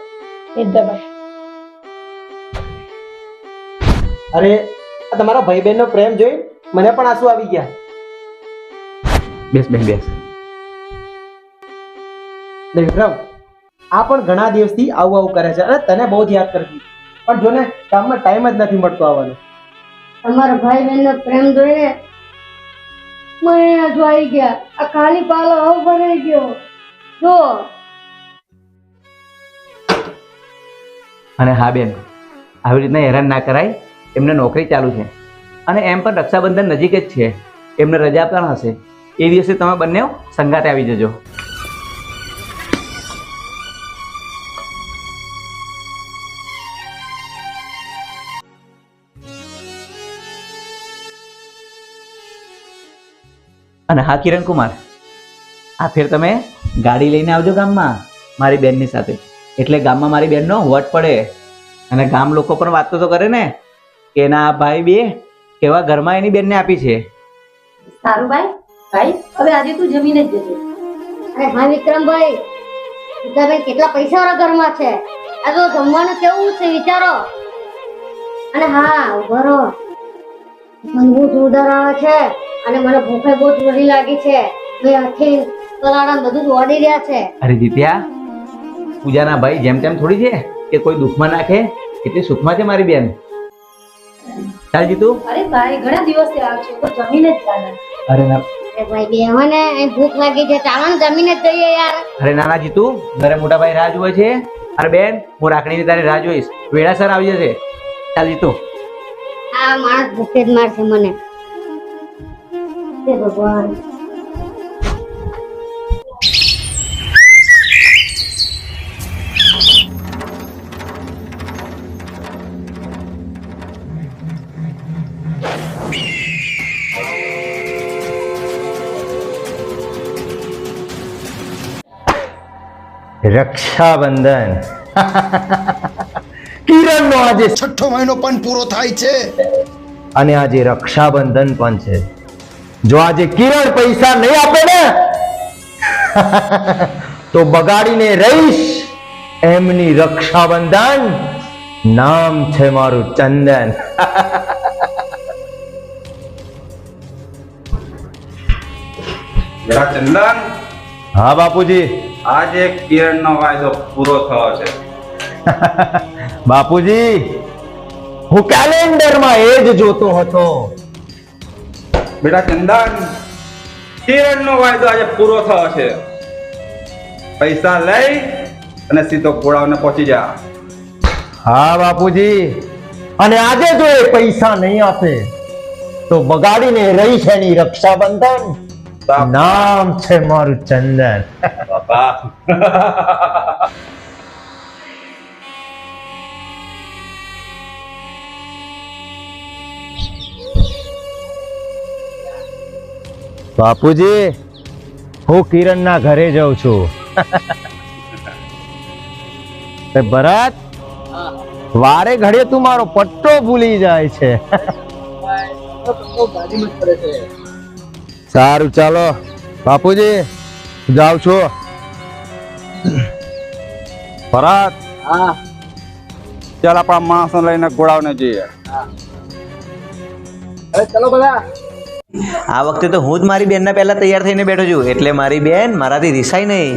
એટલે ભાઈ. અરે આ તમારા ભાઈ બહેન નો પ્રેમ જોઈ મને પણ આંસુ આવી ગયા. બેસ બેન બેસ. વિક્રમ, આ પણ ઘણા દિવસથી આવું કરે છે અને તને બહુ જ યાદ કરતી, પણ જો ને કામમાં ટાઈમ જ નથી મળતો આવવાનો. તમારા ભાઈ બહેન નો પ્રેમ જોઈને મને જોઈ ગયા. આ ખાલી પાલો હવે ભરાઈ ગયો જો. અને હા બેન, આવી રીતના હેરાન ના કરાય. એમને નોકરી ચાલુ છે અને એમ પણ રક્ષાબંધન નજીક જ છે. એમને રજા પણ હશે. એ દિવસે તમે બંને સંગાતે આવી જજો. અને હા કિરણ કુમાર, આ ફેર તમે ગાડી લઈને આવજો ગામમાં મારી બેનની સાથે. એટલે ગામમાં મારી બેનનો વટ પડે અને ગામ લોકો પણ વાતો તો કરે ને કે એના ભાઈ બે કેવા ઘરમાં એની બેનને આપી છે. સારું ભાઈ, હવે આજે તું જમીને જ જજે. અરે હા વિક્રમભાઈ, તમે કેટલા પૈસા વાળા ઘરમાં છે. આ તો જમવાનું કેવું છે વિચારો. અને હા ઉભો રહો, મને બહુ જોરદાર આવે છે અને મને ભૂખે બહુ વધી લાગી છે. મેં આખી કલાડા બધું દોડી રહ્યા છે. અરે જીત્યા, પૂજાના ભાઈ જેમ તેમ થોડી છે કે કોઈ દુઃખમાં નાખે. કેટલી સુખમાં છે મારી બેન. ચાલ જીતુ. અરે ભાઈ ઘણા દિવસે આવશે તો જમીને જ જાને. અરે ના ભાઈ બેહોને ભૂખ લાગી છે, ચાલો ને જમીને જ જઈએ યાર. અરે નાના જીતુ, ઘરે મોટા ભાઈ રાહ જોવે છે. અરે બેન, હું રાખડીની તારી રાહ જોઈશ. વેળાસર આવી જશે. ચાલ જીતુ. આ માણસ ભૂખે જ મારશે મને. હે ભગવાન. રક્ષાબંધન કિરણનો આજે 6ઠ્ઠો મહિનો પણ પૂરો થાય છે અને આજે રક્ષાબંધન પણ છે. જો આજે કિરણ પૈસા નહીં આપે ને તો બગાડીને રહીશ. એમની રક્ષાબંધન નામ છે મારું ચંદન. બેટા ચંદન. હા બાપુજી. આજે કિરણનો વાયદો પૂરો થયો છે. બાપુજી, હું કેલેન્ડરમાં એ જ જોતો હતો. બેટા ચંદન, કિરણનો વાયદો આજે પૂરો થયો છે. પૈસા લઈ અને સીધો ઘોડાઓને પહોંચી જા. હા બાપુજી, અને આજે જો એ પૈસા નહીં આપે તો બગાડીને રહી છે એની રક્ષાબંધન. નામ છે મારું ચંદન. બાપા. બાપુજી હું કિરણના ઘરે જાઉં છું. તે ભરત વારે ઘડીએ તું મારો પટ્ટો ભૂલી જાય છે. સારું ચાલો બાપુજી જાઉં છું. ભરત ચાલ આપણા માણસો લઈને ગોળાવને જઈએ. ચલો બધા. આ વખતે તો હું જ મારી બેનના પહેલા તૈયાર થઈને બેઠો છું, એટલે મારી બેન મારાથી રિસાય નહીં.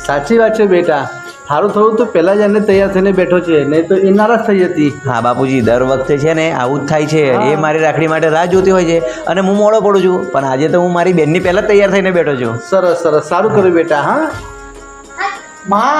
સાચી વાત છે બેટા, સારું થયું તો પહેલા જ એને તૈયાર થઈને બેઠો છે, નહીં તો એ નારાજ થઈ જતી. હા બાપુજી, દર વખતે છે ને આવું જ થાય છે. એ મારી રાખડી માટે રાહ જોતી હોય છે અને હું મોડો પડું છું, પણ આજે તો હું મારી બેનની પહેલા તૈયાર થઈને બેઠો છું. સરસ સરસ, સારું કર્યું બેટા. હા માં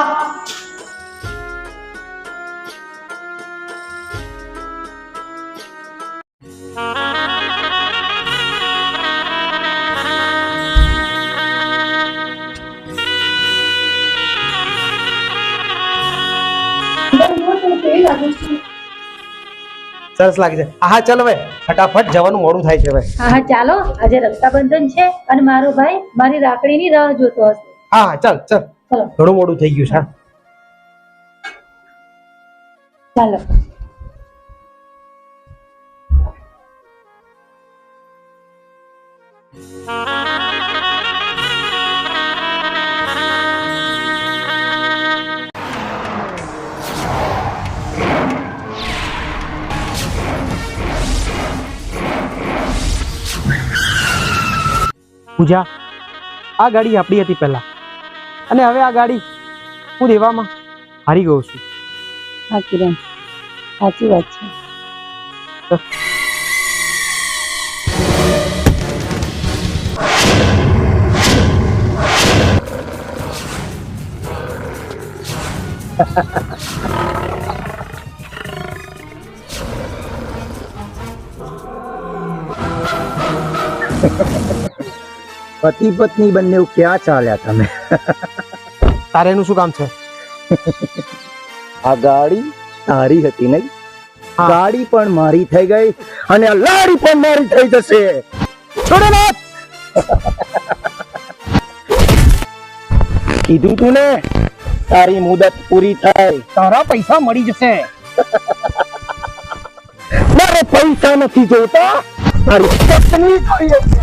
સરસ લાગે છે. હા ચાલ હવે ફટાફટ જવાનું મોડું થાય છે હવે. હા ચાલો, આજે રક્ષાબંધન છે અને મારો ભાઈ મારી રાખડીની રાહ જોતો હશે. હા ચાલ ચાલ, ઘણું મોડું થઈ ગયું છે. ચાલો. પૂજા, આ ગાડી આપણી હતી પહેલા, અને હવે આ ગાડી હું દેવામાં હારી ગયો છું. હા કિરણ, સાચી વાત છે. પતિ પત્ની બંને ક્યાં ચાલ્યા તમે? તારે એનું શું કામ છે? આ ગાડી તારી હતી નહીં? ગાડી પણ મારી થઈ ગઈ અને આ લાડી પણ મારી થઈ જશે. છોડો ને. કીધું તું ને, તારી મુદત પૂરી થાય તારા પૈસા મળી જશે. મારે પૈસા નથી જોતા, તારી પત્ની જોઈએ છે.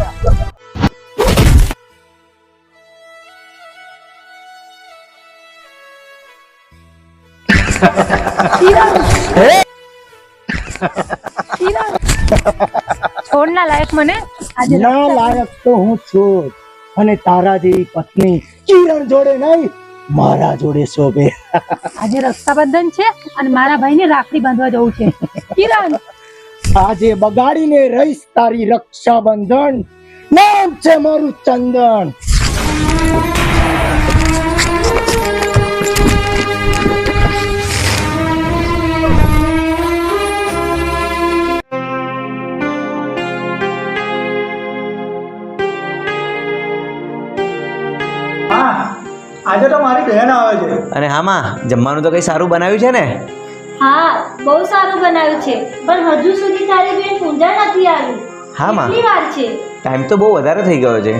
છોડના લાયક મને આજે ના લાયક તો હું છું, અને તારા જેવી પત્ની કિરણ જોડે નહીં, મારા જોડે શોભે. આજે રક્ષાબંધન છે અને મારા ભાઈને રાખડી બાંધવા જવું છે. કિરણ, આજે બગાડીને રહીશ તારી રક્ષાબંધન. નામ છે મારું ચંદન. આજે તો મારી બહેન આવે છે. અને હામાં જમવાનું તો કઈ સારું બનાવ્યું છે ને? હા, બહુ સારું બનાવ્યું છે, પણ હજુ સુધી તારી બેન પૂંજા નથી આવી. હા માં, કેટલી વાર છે? ટાઈમ તો બહુ વધારે થઈ ગયો છે.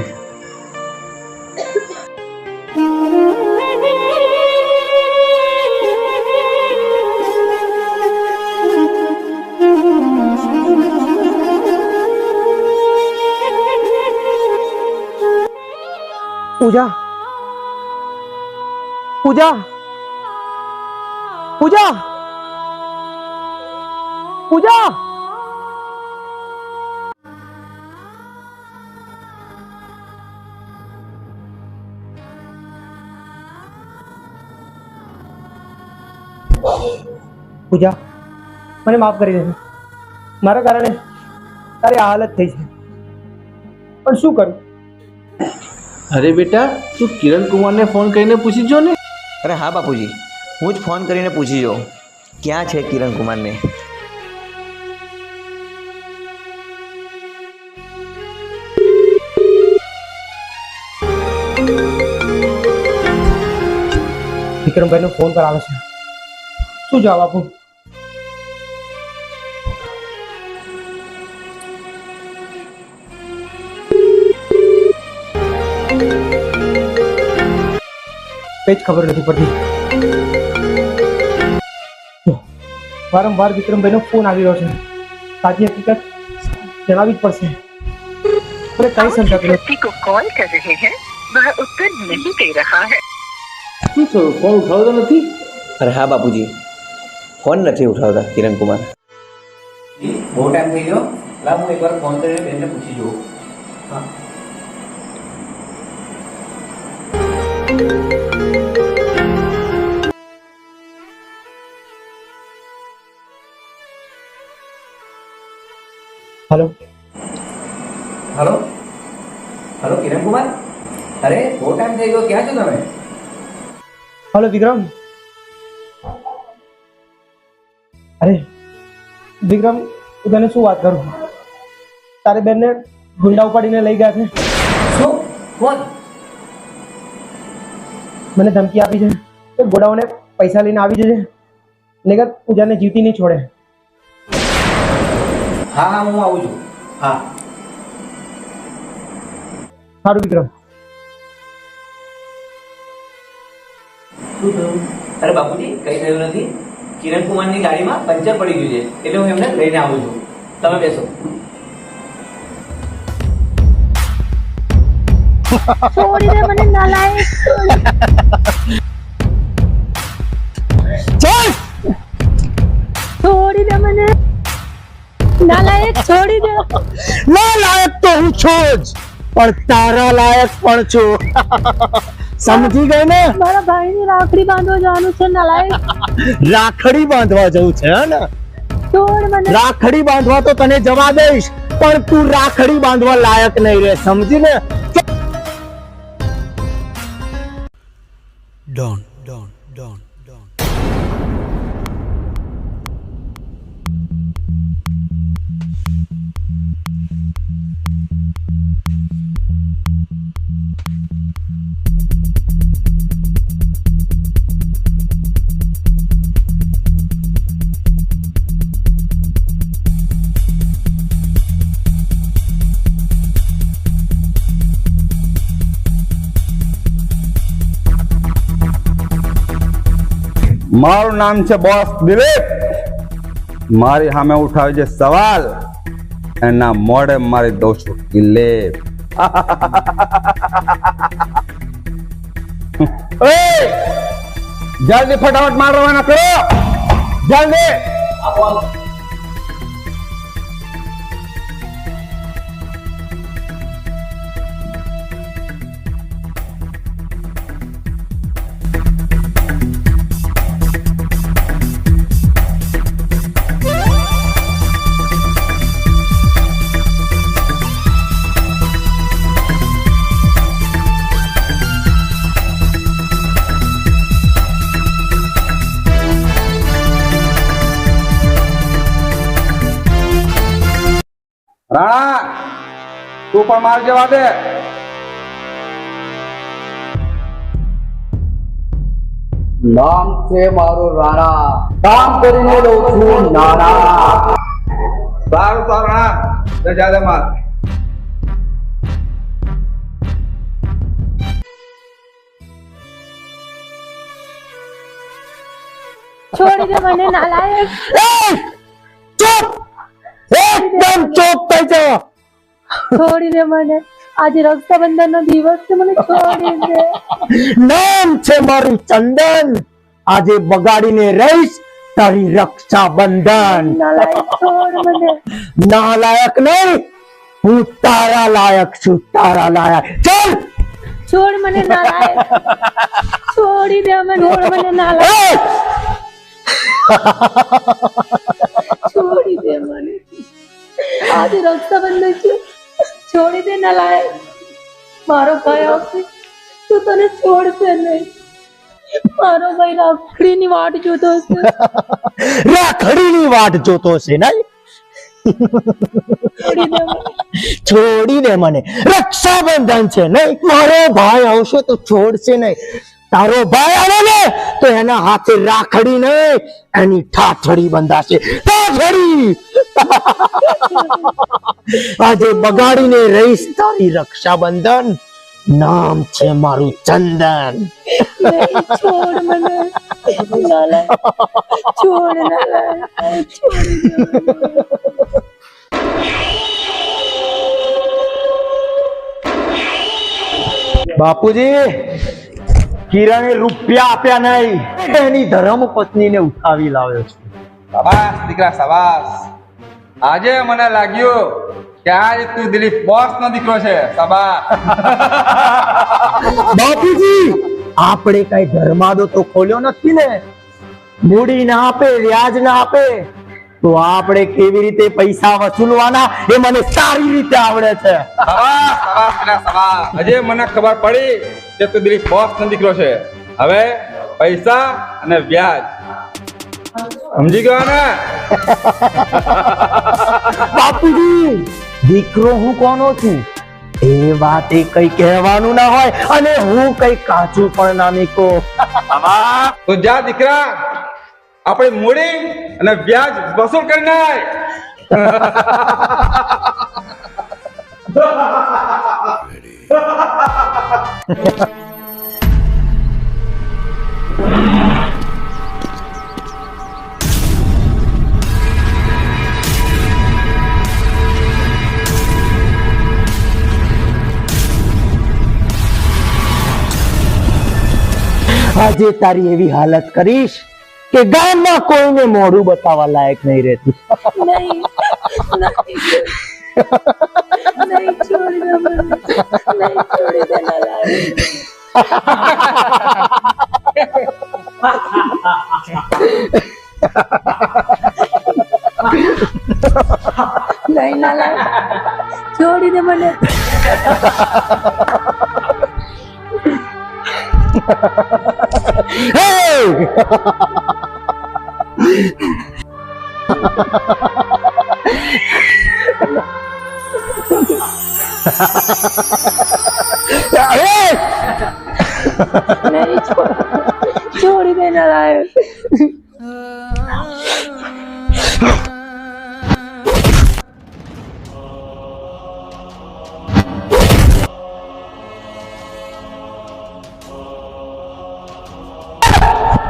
પૂજા, પૂજા, પૂજા, પૂજા. પૂજા, મને માફ કરી દે. મારા કારણે તારી આ હાલત થઈ છે, પણ શું કરું? અરે બેટા, તું કિરણ કુમારને ફોન કરીને પૂછી જો ને. અરે હા બાપુજી, હું જ ફોન કરીને પૂછી જો ક્યાં છે કિરણ કુમારને. વિક્રમભાઈ નો ફોન પર આવે છે, શું જવાબ આપું? કઈ જ ખબર નથી પડતી. વારંવાર વિક્રમભાઈનો ફોન આવી રહ્યો છે. સાચી હકીકત જણાવવી જ પડશે. અરે કઈ સમજાતું નથી. कॉल कर रहे हैं वह उत्तर नहीं दे रहा है. શું થયું? ફોન ઉઠાવતો નથી? અરે હા બાપુજી, ફોન નથી ઉઠાવતા કિરણ કુમાર. બહુ ટાઈમ થઈ ગયો. લાવ હું એકવાર ફોન કરીને બેનને પૂછી જોઉં. હા. Hello hello hello Kiran Kumar, अरे बहुत टाइम થઈ ગયો, ક્યાં છો તમે? हेलो विक्रम. अरे विक्रम, હું તને શું વાત કરું? તારી બેનને ગુંડા ઉપાડીને લઈ ગયા છે. શું? કોણ? મને ધમકી આપી છે કે ગોડાઓને પૈસા લઈને આવી જજે, નહીતર પૂજાને જીવતી નહીં છોડે. હા હા, હું આવું છું. હા સારું વિક્રમ. શું થયું? અરે બાપુજી, કઈ થયું નથી. કિરણ કુમારની ગાડીમાં પંચર પડી ગયું છે, એટલે હું એમને લઈને આવું છું. તમે બેસો. છોડી દે મને, નાલાયક. છોડી દે મને, નાલાયક. છોડી દે. નાલાયક તો હું છું જ, પણ તારા લાયક પણ છું. સમજી ગઈ ને? મારા ભાઈની રાખડી બાંધવા જવાનું છે, નાલાયક. રાખડી બાંધવા જવું છે ને? છોડ મને. રાખડી બાંધવા તો તને જવા દઈશ, પણ તું રાખડી બાંધવા લાયક નહીં રહે, સમજી ને? Don Don Don Don. મારું નામ છે બોસ દિલીપ. મારી સામે ઉઠાવે છે સવાલ, એના મોઢે મારી દઉં છું કિલેપ. જલ્દી ફટાફટ માર રવાના કરો, જલ્દી. રાણા, તું પણ માર જવા દે. નામ છે મારું રાણા, કામ કરીને લઉં છું નાણા. સારું તો રાણા, જા દે માર. છોડી દે મને, નાલાયક. ચૂપ, એકદમ ચૂપ થઈ જા. છોડી દે મને, આજે રક્ષાબંધન નો દિવસ છે, મને છોડી દે. નામ છે મારું ચંદન, આજે બગાડીને રહીશ તારી રક્ષાબંધન. નાલાયક, છોડ મને. નાલાયક નહીં, હું તારા લાયક છું, તારા લાયક. ચાલ, છોડ મને, નાલાયક. છોડી દે મને, છોડ મને, નાલાયક. છોડી દે મને, આજે રક્ષાબંધન છે, છોડી દે, નાલાયક. મારો ભાઈ આવશે તો તને છોડશે નહીં. મારો ભાઈ રાખડીની વાટ જોતો હશે. રાખડીની વાટ જોતો હશે નહીં? છોડી દે મને, રક્ષાબંધન છે નહીં? મારો ભાઈ આવશે તો છોડશે નહીં. તારો ભાઈ આવે ને તો એના હાથે રાખડી નહીં, એની ઠાઠડી બંધાશે. ઠાઠડી આજે બગાડીને રહીશ તારી રક્ષાબંધન. નામ છે મારું ચંદન. નહીં, છોડ મને. લાલા, છોડ ના લાલા, છોડ. બાપુજી, કિરણે રૂપિયા આપ્યા નહીં, એની ધર્મ પત્નીને ઉઠાવી લાવ્યો છે. શાબાશ દીકરા શાબાશ. આજે મને લાગ્યું કે આજે તું દિલીપ બોસ નો દીકરો છે. શાબાશ. બાપુજી, આપણે કઈ ધર્માદો તો ખોલ્યો નથી ને. મૂડી ના આપે, વ્યાજ ના આપે તો આપણે કેવી રીતે પૈસા વસૂલવાના એ મને સારી રીતે આવડે છે. શાબાશ શાબાશ દીકરા શાબાશ. આજે મને ખબર પડી કે તું દિલીપ બોસ નો દીકરો છે. હવે પૈસા અને વ્યાજ સમજી ગયો ને? બાપુજી, દીકરો હું કોનો છું એ વાત એ કઈ કહેવાનું ના હોય, અને હું કઈ કાચું પણ ના નીકો. તો જા દીકરા, આપણે મૂડી અને વ્યાજ વસૂલ કરી નાય. આજે તારી એવી હાલત કરીશ કે ગામમાં કોઈને મોઢું બતાવવા લાયક નહીં રહેતું. નહીં, નહીં, છોડી દે મને. નહીં, છોડી દે લાલા. નહીં લાલા, છોડી દે મને. नहीं, छोड़ी देना लायक.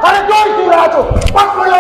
अरे जोर क्यों रहा तो पकड़ो.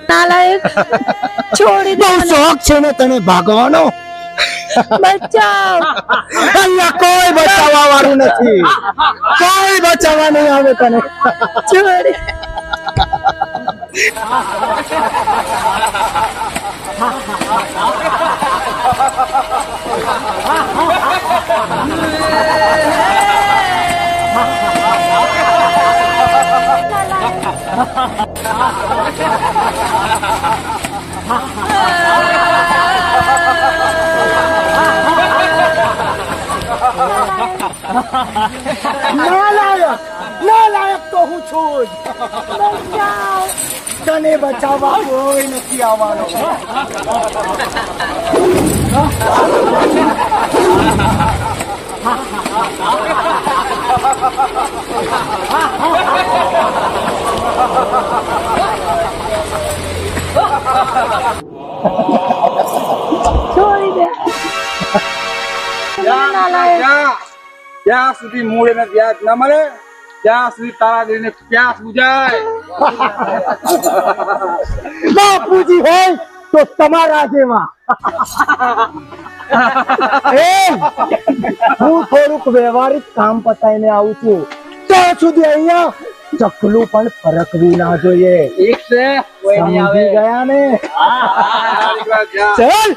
नालायक, छोड़ी दे. બહુ શોખ છે ને તને ભાગવાનો. बचाओ. અહીંયા કોઈ બચાવવા વાળું નથી. કોઈ બચાવવા નહીં આવે તને. छोड़ी. નાલાયક, નાલાયક તો હું છું જ. તને બચાવવા કોઈ નથી આવવાનો. જ્યાં સુધી મૂળ એને વ્યાજ ના મળે ત્યાં સુધી તારા દિલને પ્યાસ બુજાય. બાપુજી હોય તો તમારા જેવા. હું થોડુંક વ્યવહારિક કામ પતાઈને આવું છું, ત્યાં સુધી અહીંયા ચકલું પણ ફરકવી ના જોઈએ. સમજી ગયા ને? ચલ.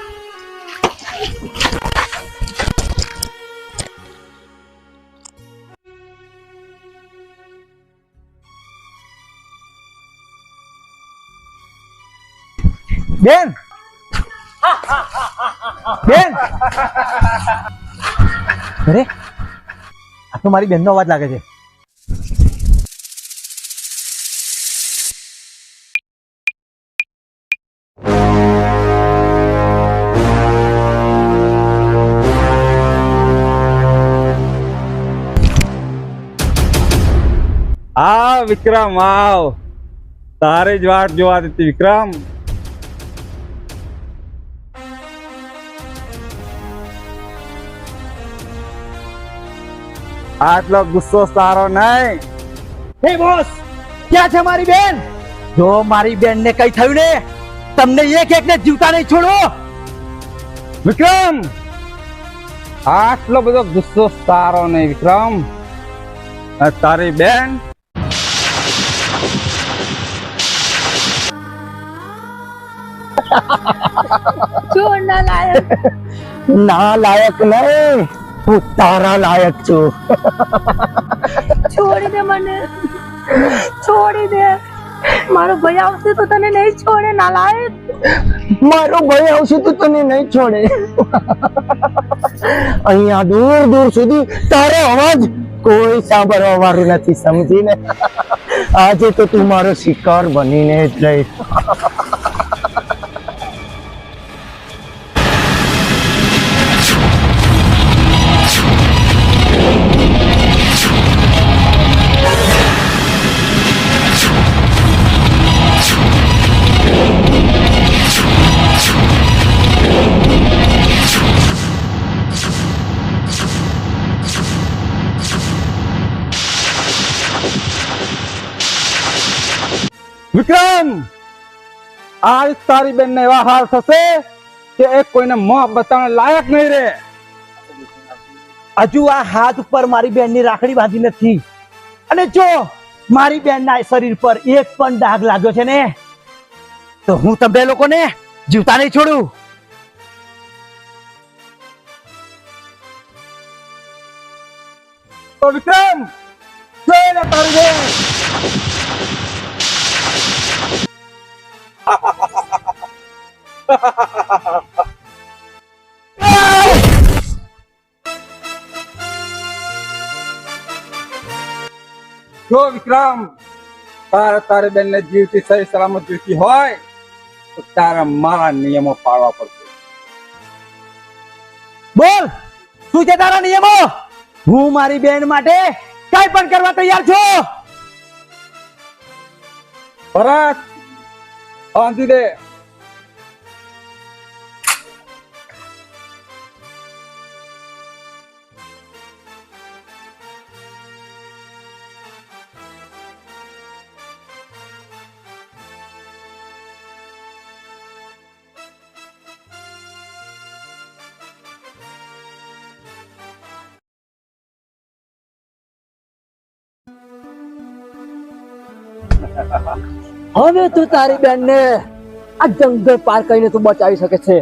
બેન બેન, અરે આ તો મારી બેનનો અવાજ લાગે છે. વિક્રમ આવ, તારે જ વાટ જોવા દેતી. વિક્રમ આટલો ગુસ્સો સારો નહીં. હે બોસ, ક્યાં છે મારી બેન? જો મારી બેન ને કઈ થયું ને, તમને એક એક ને જીવતા નહીં છોડો. વિક્રમ આટલો બધો ગુસ્સો સારો નહીં. વિક્રમ તારી બેન છોડ ના લાયક. ના લાયક નહીં, હું તારા લાયક છું. છોડી દે મને, છોડી દે. મારો ભાઈ આવશે તો તને નહીં છોડે. ના લાયક. મારો ભાઈ આવશે તો તને નહીં છોડે. અહીંયા દૂર દૂર સુધી તારો અવાજ કોઈ સાંભળવા વાળું નથી, સમજીને? આજે તો તું મારો શિકાર બનીને જ રહીશ. વિક્રમ આજ તારી બેન ને એવા હાલ થશે કે એક કોઈને મોં બતાવવા લાયક નહીં રે. હજુ આ હાથ ઉપર મારી બેન ની રાખડી બાંધી નથી, અને જો મારી બેન ના શરીર પર એક પણ ડાઘ લાગ્યો છે ને, તો હું તમને લોકોને જીવતા નહીં છોડું. તો વિક્રમ જોઈ લે તારી બેન. જો વિક્રમ તારી બેન ને જીવતી સહી સલામત જોઈતી હોય તો તારા મારા નિયમો પાળવા પડશે. બોલ, શું છે તારા નિયમો? હું મારી બેન માટે કઈ પણ કરવા તૈયાર છું. ભરત બાંધી દે. હવે તું તારી બેન ને આ જંગલ પાર કરીને તું બચાવી શકે છે.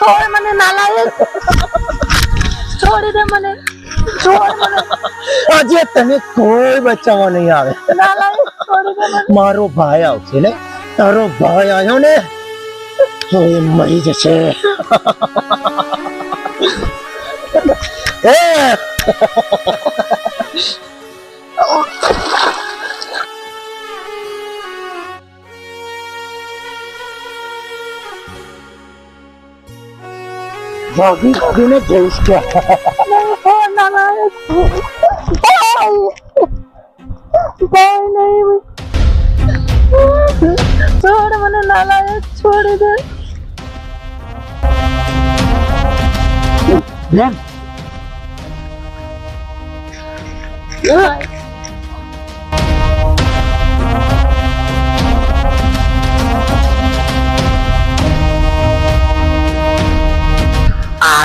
છોડ મને નાલાયક છોડી દે મને છોડ મને આજે તને કોઈ બચાવવા નહીં આવે નાલાયક છોડી દે મને મારો ભાઈ આવશે ને તારો ભાઈ આવ્યો ને તો એ મરી જશે એ ભાગી ભાગીને જઈશ ક્યાં નાલાયક ભાઈ નહીં છોડ મને નાલાયક છોડી દે બેન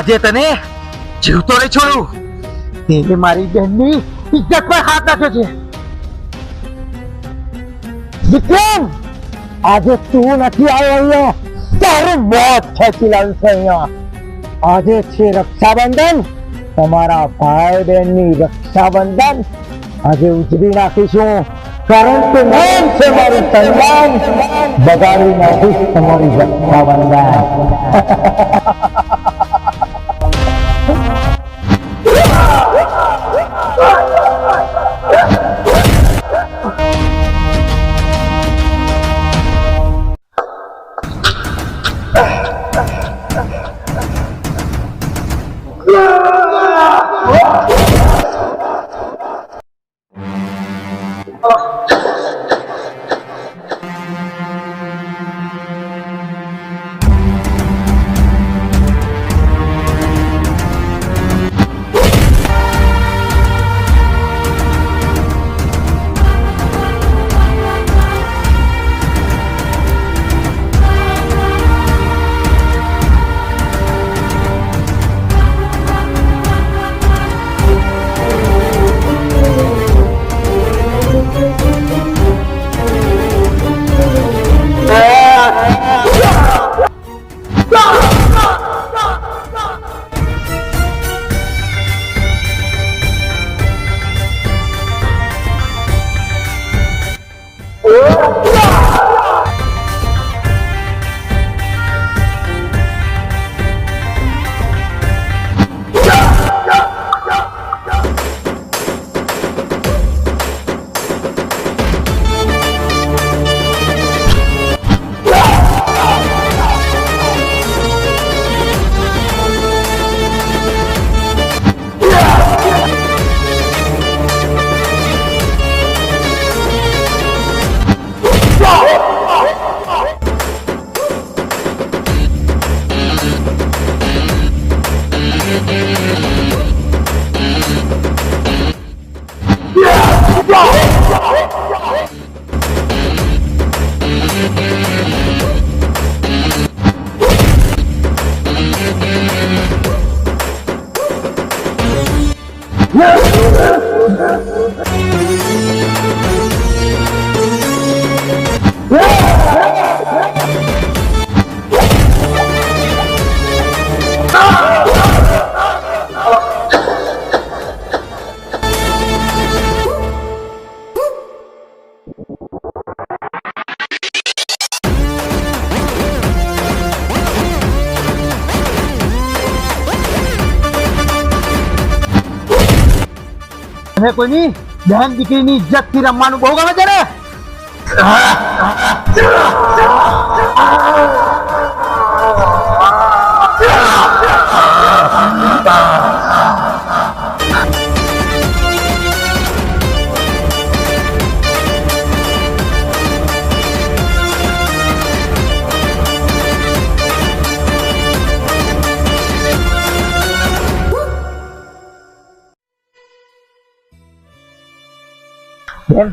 આજે તને જીવતો નહીં છોડું તે મારી બેનની ઇજ્જત પર હાથ નાખ્યો છે વિક્રમ આજે તું નથી આવ્યો અહીંયા તારું મોત ખેંચી લાવ્યું છે અહીંયા આજે છે રક્ષાબંધન તમારા ભાઈ બહેનની રક્ષાબંધન આજે ઉજવી નાખીશું કારણ કે નામ છે મારું સન્માન બગાડી નાખીશ તમારી રક્ષાબંધન કોઈની બહેન દીકરીની ઇજ્જત થી રમવાનું બહુ ગમે છે ને બેન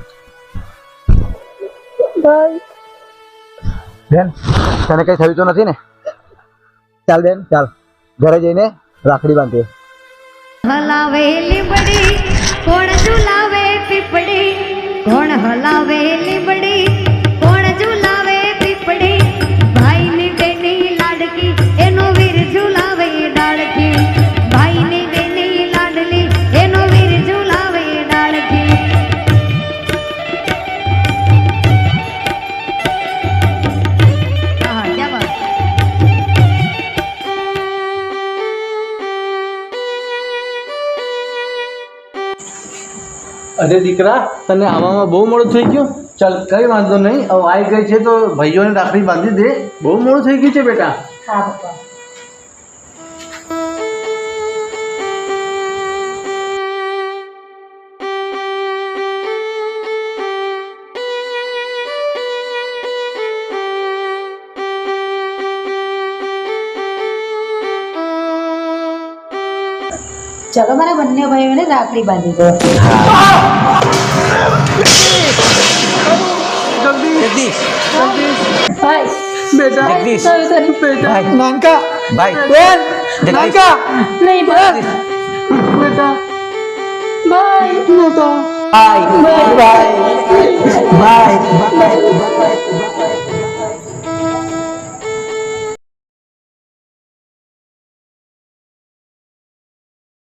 બેન તને કઈ થયું તો નથી ને ચાલ બેન ચાલ ઘરે જઈને રાખડી બાંધીએ હલાવે લીંબડી કોણ ઝુલાવે પીપડી કોણ હલાવે લીંબડી કોણ ઝુલાવે પીપડી ભાઈની બેની લાડકી એનો વીર અરે દીકરા, તને આવવામાં બહુ મોડું થઈ ગયું. ચાલ કઈ વાંધો નહીં, હવે આવી ગઈ છે તો ભાઈઓને રાખડી બાંધી દે. બહુ મોડું થઈ ગયું છે બેટા. હા પપ્પા. ચલો મારા બંને ભાઈઓને રાખડી બાંધી દો. જગદીશ, ભાઈ બેટા, જગદીશ, બેટા, નાનકા ભાઈ, બેન, જગદીશ, નાનકા નહીં ભાઈ. બેટા, ભાઈ બેટા. ભાઈ, ભાઈ ભાઈ, ભાઈ.